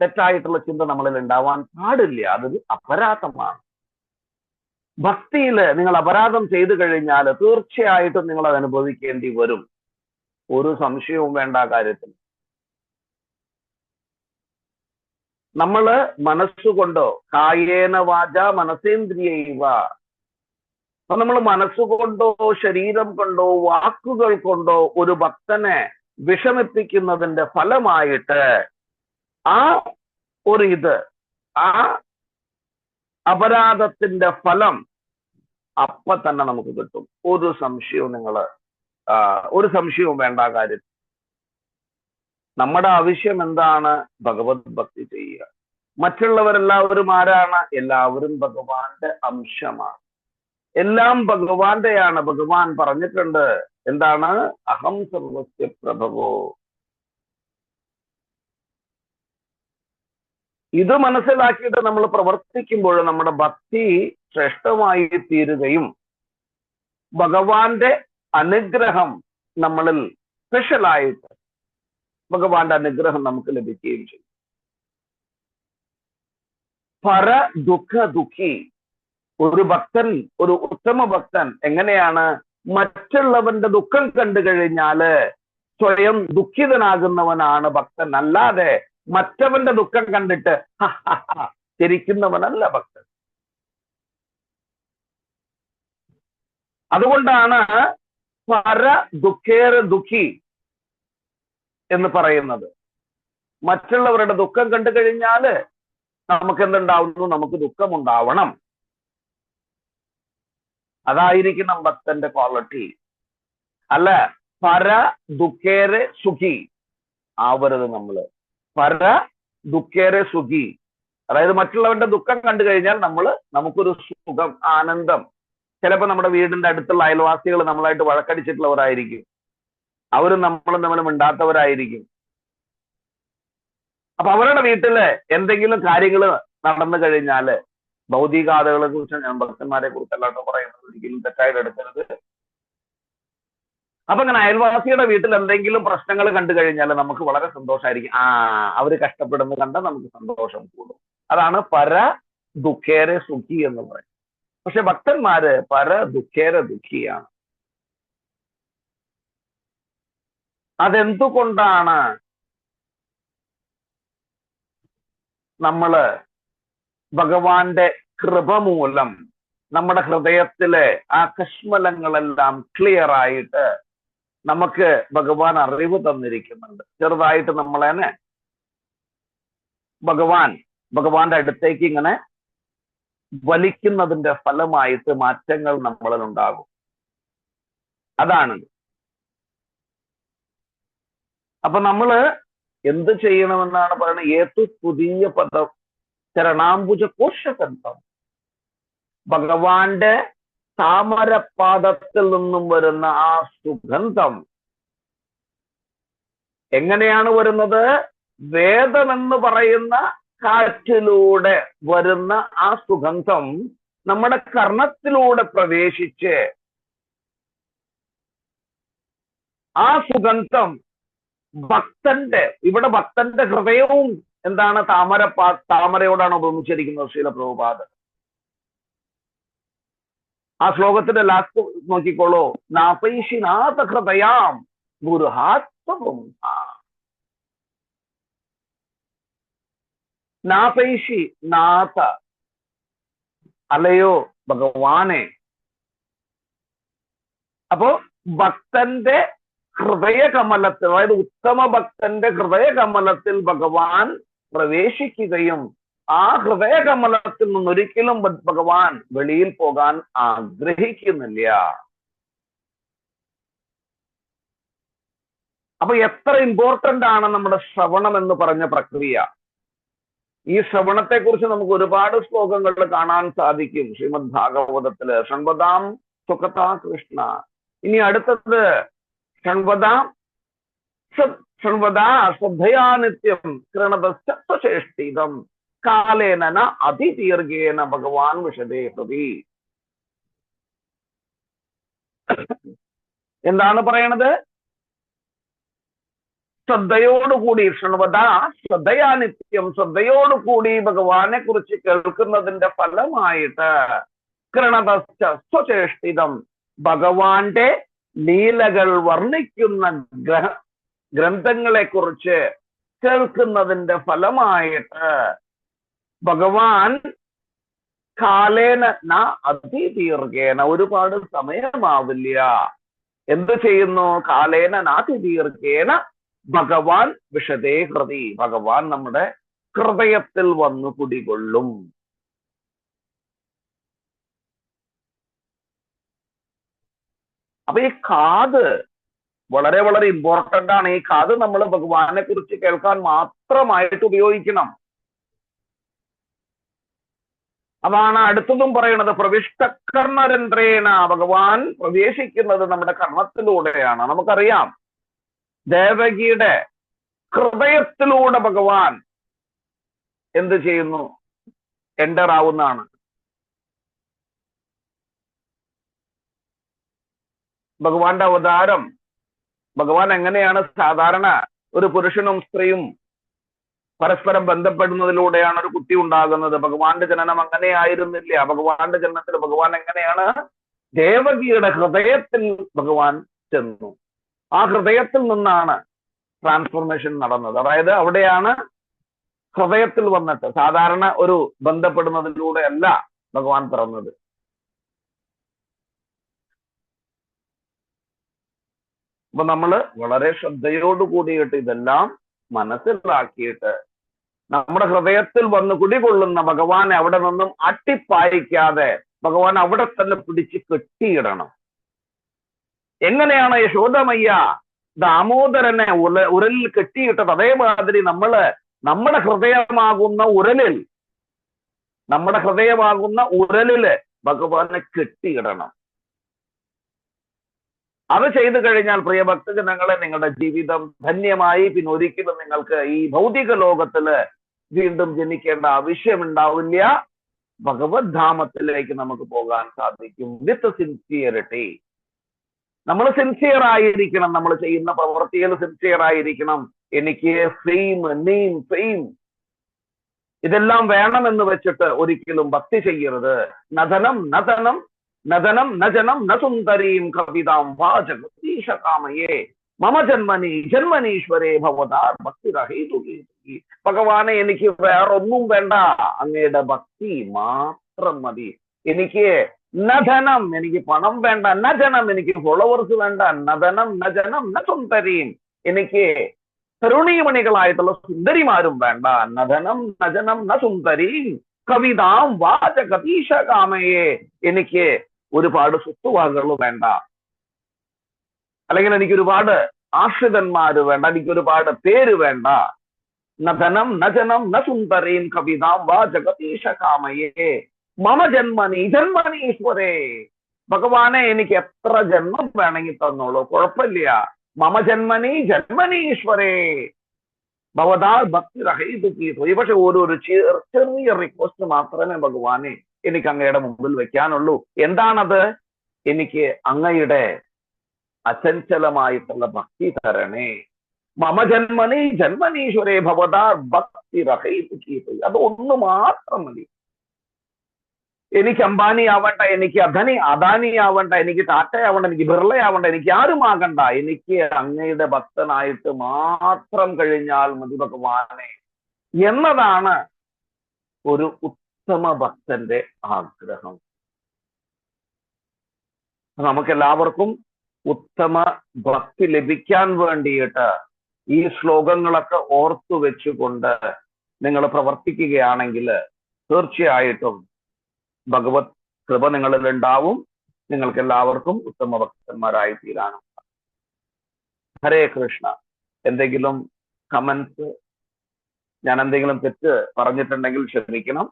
തെറ്റായിട്ടുള്ള ചിന്ത നമ്മളിൽ ഉണ്ടാവാൻ പാടില്ല. അത് അപരാധമാണ്. ഭക്തിയില് നിങ്ങൾ അപരാധം ചെയ്തു കഴിഞ്ഞാൽ തീർച്ചയായിട്ടും നിങ്ങൾ അത് അനുഭവിക്കേണ്ടി വരും. ഒരു സംശയവും വേണ്ട കാര്യത്തിൽ. നമ്മള് മനസ്സുകൊണ്ടോ, കായേന വാച മനസേന്ദ്രിയൈവ, അപ്പൊ നമ്മൾ മനസ്സുകൊണ്ടോ ശരീരം കൊണ്ടോ വാക്കുകൾ കൊണ്ടോ ഒരു ഭക്തനെ വിഷമിപ്പിക്കുന്നതിന്റെ ഫലമായിട്ട് ആ അപരാധത്തിന്റെ ഫലം അപ്പൊ തന്നെ നമുക്ക് കിട്ടും. ഒരു സംശയവും വേണ്ട കാര്യം. നമ്മുടെ ആവശ്യം എന്താണ്? ഭഗവത് ഭക്തി ചെയ്യുക. മറ്റുള്ളവരെല്ലാവരും ആരാണ്? എല്ലാവരും ഭഗവാന്റെ അംശമാണ്. എല്ലാം ഭഗവാന്റെയാണ്. ഭഗവാൻ പറഞ്ഞിട്ടുണ്ട്, എന്താണ്? അഹം സർവസ്യ പ്രഭവോ. ഇത് മനസ്സിലാക്കിയിട്ട് നമ്മൾ പ്രവർത്തിക്കുമ്പോൾ നമ്മുടെ ഭക്തി ശ്രേഷ്ഠമായി തീരുകയും ഭഗവാന്റെ അനുഗ്രഹം നമ്മളിൽ സ്പെഷ്യലായിട്ട് ഭഗവാന്റെ അനുഗ്രഹം നമുക്ക് ലഭിക്കുകയും ചെയ്യും. പര ദുഃഖ ദുഃഖി. ഒരു ഭക്തൻ, ഒരു ഉത്തമ ഭക്തൻ എങ്ങനെയാണ്? മറ്റുള്ളവന്റെ ദുഃഖം കണ്ടു കഴിഞ്ഞാല് സ്വയം ദുഃഖിതനാകുന്നവനാണ് ഭക്തൻ. അല്ലാതെ മറ്റവന്റെ ദുഃഖം കണ്ടിട്ട് ചിരിക്കുന്നവനല്ല ഭക്തൻ. അതുകൊണ്ടാണ് പര ദുഃഖേര ദുഃഖി എന്ന് പറയുന്നത്. മറ്റുള്ളവരുടെ ദുഃഖം കണ്ടു കഴിഞ്ഞാല് നമുക്ക് എന്തുണ്ടാവുന്നു? നമുക്ക് ദുഃഖമുണ്ടാവണം. അതായിരിക്കണം ഭക്തന്റെ ക്വാളിറ്റി. അല്ല പര ദുഃഖേരെ സുഖി ആവരുത് നമ്മള്. പര ദുഃഖേരെ സുഖി, അതായത് മറ്റുള്ളവന്റെ ദുഃഖം കണ്ടു കഴിഞ്ഞാൽ നമുക്കൊരു സുഖം, ആനന്ദം. ചിലപ്പോൾ നമ്മുടെ വീടിന്റെ അടുത്തുള്ള അയൽവാസികൾ നമ്മളായിട്ട് വഴക്കടിച്ചിട്ടുള്ളവരായിരിക്കും. അവരും നമ്മളും തമ്മിൽ മിണ്ടാത്തവരായിരിക്കും. അപ്പൊ അവരുടെ വീട്ടില് എന്തെങ്കിലും കാര്യങ്ങൾ നടന്നു കഴിഞ്ഞാല്, ഭൗതികാതകളെ കുറിച്ച്, ഞാൻ ഭക്തന്മാരെ കുറിച്ചല്ലാട്ടോ പറയുന്നത്, ഒരിക്കലും തെറ്റായിട്ട് എടുക്കരുത്. അപ്പൊ അങ്ങനെ അയൽവാസിയുടെ വീട്ടിൽ എന്തെങ്കിലും പ്രശ്നങ്ങൾ കണ്ടു കഴിഞ്ഞാൽ നമുക്ക് വളരെ സന്തോഷമായിരിക്കും. അവര് കഷ്ടപ്പെടുന്നത് കണ്ടാൽ നമുക്ക് സന്തോഷം കൂടും. അതാണ് പര ദുഃഖേരെ സുഖി എന്ന് പറയുന്നത്. പക്ഷെ ഭക്തന്മാര് പര ദുഃഖേര ദുഃഖിയാണ്. അതെന്തുകൊണ്ടാണ് നമ്മള് ഭഗവാന്റെ കൃപ മൂലം നമ്മുടെ ഹൃദയത്തിലെ ആ കശ്മലങ്ങളെല്ലാം ക്ലിയർ ആയിട്ട് നമുക്ക് ഭഗവാൻ അറിവ് തന്നിരിക്കുന്നുണ്ട്. ചെറുതായിട്ട് നമ്മളെ ഭഗവാന്റെ അടുത്തേക്ക് ഇങ്ങനെ വലിക്കുന്നതിന്റെ ഫലമായിട്ട് മാറ്റങ്ങൾ നമ്മളിൽ ഉണ്ടാകും. അതാണ്. അപ്പൊ നമ്മള് എന്ത് ചെയ്യണമെന്നാണ് പറയുന്നത്? ഏതു പുതിയ പദം ചരണാംബുജ കോശകന്ധം, ഭഗവാന്റെ താമരപാദത്തിൽ നിന്നും വരുന്ന ആ സുഗന്ധം എങ്ങനെയാണ് വരുന്നത്? വേദമെന്ന് പറയുന്ന കാറ്റിലൂടെ വരുന്ന ആ സുഗന്ധം നമ്മുടെ കർണത്തിലൂടെ പ്രവേശിച്ച് ആ സുഗന്ധം ഇവിടെ ഭക്തന്റെ ഹൃദയവും എന്താണ്? താമരയോടാണ് ഉപമിച്ചിരിക്കുന്നത് ശ്രീല പ്രഭുപാദ്. ആ ശ്ലോകത്തിന്റെ ലാസ്റ്റ് നോക്കിക്കോളൂ. നാപൈഷിനാഥ ഹൃദയാം ഗുരുഹാത്മവും നാപൈഷി നാഥ, അല്ലയോ ഭഗവാനെ. അപ്പോ ഭക്തന്റെ ഹൃദയകമലത്തിൽ, അതായത് ഉത്തമ ഭക്തന്റെ ഹൃദയകമലത്തിൽ ഭഗവാൻ പ്രവേശിക്കുകയും ആ ഹൃദയകമലത്തിൽ നിന്നൊരിക്കലും ഭഗവാൻ വെളിയിൽ പോകാൻ ആഗ്രഹിക്കുന്നില്ല. അപ്പൊ എത്ര ഇമ്പോർട്ടന്റ് ആണ് നമ്മുടെ ശ്രവണം എന്ന് പറഞ്ഞ പ്രക്രിയ. ഈ ശ്രവണത്തെ കുറിച്ച് നമുക്ക് ഒരുപാട് ശ്ലോകങ്ങളിൽ കാണാൻ സാധിക്കും ശ്രീമദ് ഭാഗവതത്തില്. ഷൺവതാം സുഖതാ കൃഷ്ണ. ഇനി അടുത്തത് ഷൺവതാ ശ്രദ്ധയാ നിത്യം കൃണതശ്ചേഷ്ടിതം കാലേന അതിദീർഘേന ഭഗവാൻ വിശദേ ഹൃദി. എന്താണ് പറയണത്? ശ്രദ്ധയോടുകൂടി ശ്രദ്ധയാ നിത്യം, ശ്രദ്ധയോടുകൂടി ഭഗവാനെ കുറിച്ച് കേൾക്കുന്നതിന്റെ ഫലമായിട്ട് കൃണതശ്ചേഷ്ടിതം, ഭഗവാന്റെ ലീലകൾ വർണ്ണിക്കുന്ന ഗ്രന്ഥങ്ങളെ കുറിച്ച് കേൾക്കുന്നതിന്റെ ഫലമായിട്ട് ഭഗവാൻ കാലേന അതിദീർഘേന, ഒരുപാട് സമയമാവില്ല, എന്ത് ചെയ്യുന്നു? കാലേന അതിദീർഘേന ഭഗവാൻ വിശദേ ഹൃദി, ഭഗവാൻ നമ്മുടെ ഹൃദയത്തിൽ വന്നു കുടികൊള്ളും. അപ്പൊ ഈ കാത് വളരെ വളരെ ഇമ്പോർട്ടന്റ് ആണ്. ഈ കാത് നമ്മൾ ഭഗവാനെ കുറിച്ച് കേൾക്കാൻ മാത്രമായിട്ട് ഉപയോഗിക്കണം. അതാണ് അടുത്തതും പറയുന്നത്. പ്രവിഷ്ടകർണരന്ധ്രേണ, ഭഗവാൻ പ്രവേശിക്കുന്നത് നമ്മുടെ കർണത്തിലൂടെയാണ്. നമുക്കറിയാം ദേവകിയുടെ ഹൃദയത്തിലൂടെ ഭഗവാൻ എന്ത് ചെയ്യുന്നു? എൻ്റർ ആവുന്നതാണ്. ഭഗവാന്റെ അവതാരം, ഭഗവാൻ എങ്ങനെയാണ് സാധാരണ ഒരു പുരുഷനും സ്ത്രീയും പരസ്പരം ബന്ധപ്പെടുന്നതിലൂടെയാണ് ഒരു കുട്ടി ഉണ്ടാകുന്നത്. ഭഗവാന്റെ ജനനം അങ്ങനെ ആയിരുന്നില്ല. ഭഗവാന്റെ ജനനത്തിൽ ഭഗവാൻ എങ്ങനെയാണ്? ദേവകിയുടെ ഹൃദയത്തിൽ ഭഗവാൻ ചെന്നു. ആ ഹൃദയത്തിൽ നിന്നാണ് ട്രാൻസ്ഫോർമേഷൻ നടന്നത്. അതായത് അവിടെയാണ് ഹൃദയത്തിൽ വന്നിട്ട്, സാധാരണ ഒരു ബന്ധപ്പെടുന്നതിലൂടെ അല്ല ഭഗവാൻ പിറന്നത്. അപ്പൊ നമ്മള് വളരെ ശ്രദ്ധയോട് കൂടിയിട്ട് ഇതെല്ലാം മനസ്സിലാക്കിയിട്ട് നമ്മുടെ ഹൃദയത്തിൽ വന്ന് കുടികൊള്ളുന്ന ഭഗവാനെ അവിടെ നിന്നും അട്ടിപ്പായിക്കാതെ ഭഗവാൻ അവിടെ തന്നെ പിടിച്ച് കെട്ടിയിടണം. എങ്ങനെയാണ് യശോദമയ്യ ദാമോദരനെ ഉരലിൽ കെട്ടിയിട്ടത്, അതേമാതിരി നമ്മുടെ ഹൃദയമാകുന്ന ഉരലില് ഭഗവാനെ കെട്ടിയിടണം. അത് ചെയ്തു കഴിഞ്ഞാൽ പ്രിയ ഭക്തജനങ്ങളെ, നിങ്ങളുടെ ജീവിതം ധന്യമായി. പിന്നെ ഒരിക്കലും നിങ്ങൾക്ക് ഈ ഭൗതിക ലോകത്തില് വീണ്ടും ജനിക്കേണ്ട ആവശ്യമുണ്ടാവില്ല. ഭഗവത് ധാമത്തിലേക്ക് നമുക്ക് പോകാൻ സാധിക്കും വിത്ത് സിൻസിയറിറ്റി. നമ്മൾ സിൻസിയർ ആയിരിക്കണം, നമ്മൾ ചെയ്യുന്ന പ്രവൃത്തിയിൽ സിൻസിയർ ആയിരിക്കണം. എനിക്ക് ഫെയിം ഇതെല്ലാം വേണമെന്ന് വെച്ചിട്ട് ഒരിക്കലും ഭക്തി ചെയ്യരുത്. നജനം നസുന്ദരീം കവിതാം വാചകീശകാമയേ. മമ ജന്മനി ജന്മനീശ്വരേ ഭവതാ ഭക്തിരഹേതുകീ. ഭഗവാനെ എനിക്ക് വേറൊന്നും വേണ്ട, അങ്ങയുടെ ഭക്തി മാത്രം മതി. എനിക്ക് നധനം, എനിക്ക് പണം വേണ്ട, നജനം, എനിക്ക് ഫോളോവേഴ്സ് വേണ്ട, നധനം നജനം നസുന്ദരീം, എനിക്ക് തരുണീമണികളായിട്ടുള്ള സുന്ദരിമാരും വേണ്ട, നധനം നജനം നസുന്ദരീം കവിതാം വാചകതീശ കാമയെ, എനിക്ക് ഒരുപാട് സ്വത്തുവാകുകൾ വേണ്ട, അല്ലെങ്കിൽ എനിക്ക് ഒരുപാട് ആശ്രിതന്മാര് വേണ്ട, എനിക്ക് ഒരുപാട് പേര് വേണ്ട. നധനം നജനം നസുന്ദരീം കവിതാം വാചകതീശ കാമയെ മമ ജന്മനി ജന്മനീശ്വരേ. ഭഗവാനെ എനിക്ക് എത്ര ജന്മം വേണമെങ്കിൽ തന്നോളൂ, കുഴപ്പമില്ല. മമ ജന്മനി ജന്മനീശ്വരേ ഭവതാ ഭക്തിരഹേതുകീ. പക്ഷെ ഒരു ചെറിയ റിക്വസ്റ്റ് മാത്രമേ ഭഗവാനെ എനിക്ക് അങ്ങയുടെ മുമ്പിൽ വെക്കാനുള്ളൂ. എന്താണത്? എനിക്ക് അങ്ങയുടെ അചഞ്ചലമായിട്ടുള്ള ഭക്തി തരണേ. മമ ജന്മനി ജന്മനീശ്വരേ ഭവതാ ഭക്തിരഹേതുകീ. അത് ഒന്ന് മാത്രം മതി. എനിക്ക് അംബാനി ആവണ്ട, എനിക്ക് അദാനി ആവണ്ട, എനിക്ക് ടാറ്റ ആവണ്ട, എനിക്ക് ബിർള ആവണ്ട, എനിക്ക് ആരും ആകണ്ട, എനിക്ക് അങ്ങയുടെ ഭക്തനായിട്ട് മാത്രം കഴിഞ്ഞാൽ മതി ഭഗവാനെ എന്നതാണ് ഒരു ഉത്തമ ഭക്തന്റെ ആഗ്രഹം. നമുക്കെല്ലാവർക്കും ഉത്തമ ഭക്തി ലഭിക്കാൻ വേണ്ടിയിട്ട് ഈ ശ്ലോകങ്ങളൊക്കെ ഓർത്തു വെച്ചുകൊണ്ട് നിങ്ങൾ പ്രവർത്തിക്കുകയാണെങ്കിൽ തീർച്ചയായിട്ടും ഭഗവത് കൃപ നിങ്ങളിൽ ഉണ്ടാവും. നിങ്ങൾക്ക് എല്ലാവർക്കും ഉത്തമ ഭക്തന്മാരായി തീരാനും. ഹരേ കൃഷ്ണ. എന്തെങ്കിലും കമന്റ്സ്, ഞാൻ എന്തെങ്കിലും തെറ്റ് പറഞ്ഞിട്ടുണ്ടെങ്കിൽ ക്ഷമിക്കണം.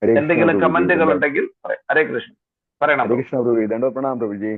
എന്തെങ്കിലും കമന്റുകൾ ഉണ്ടെങ്കിൽ ഹരേ കൃഷ്ണ പറയണം. ഹരേ കൃഷ്ണ പ്രഭു. ദണ്ഡവത് പ്രണാം പ്രഭുജി.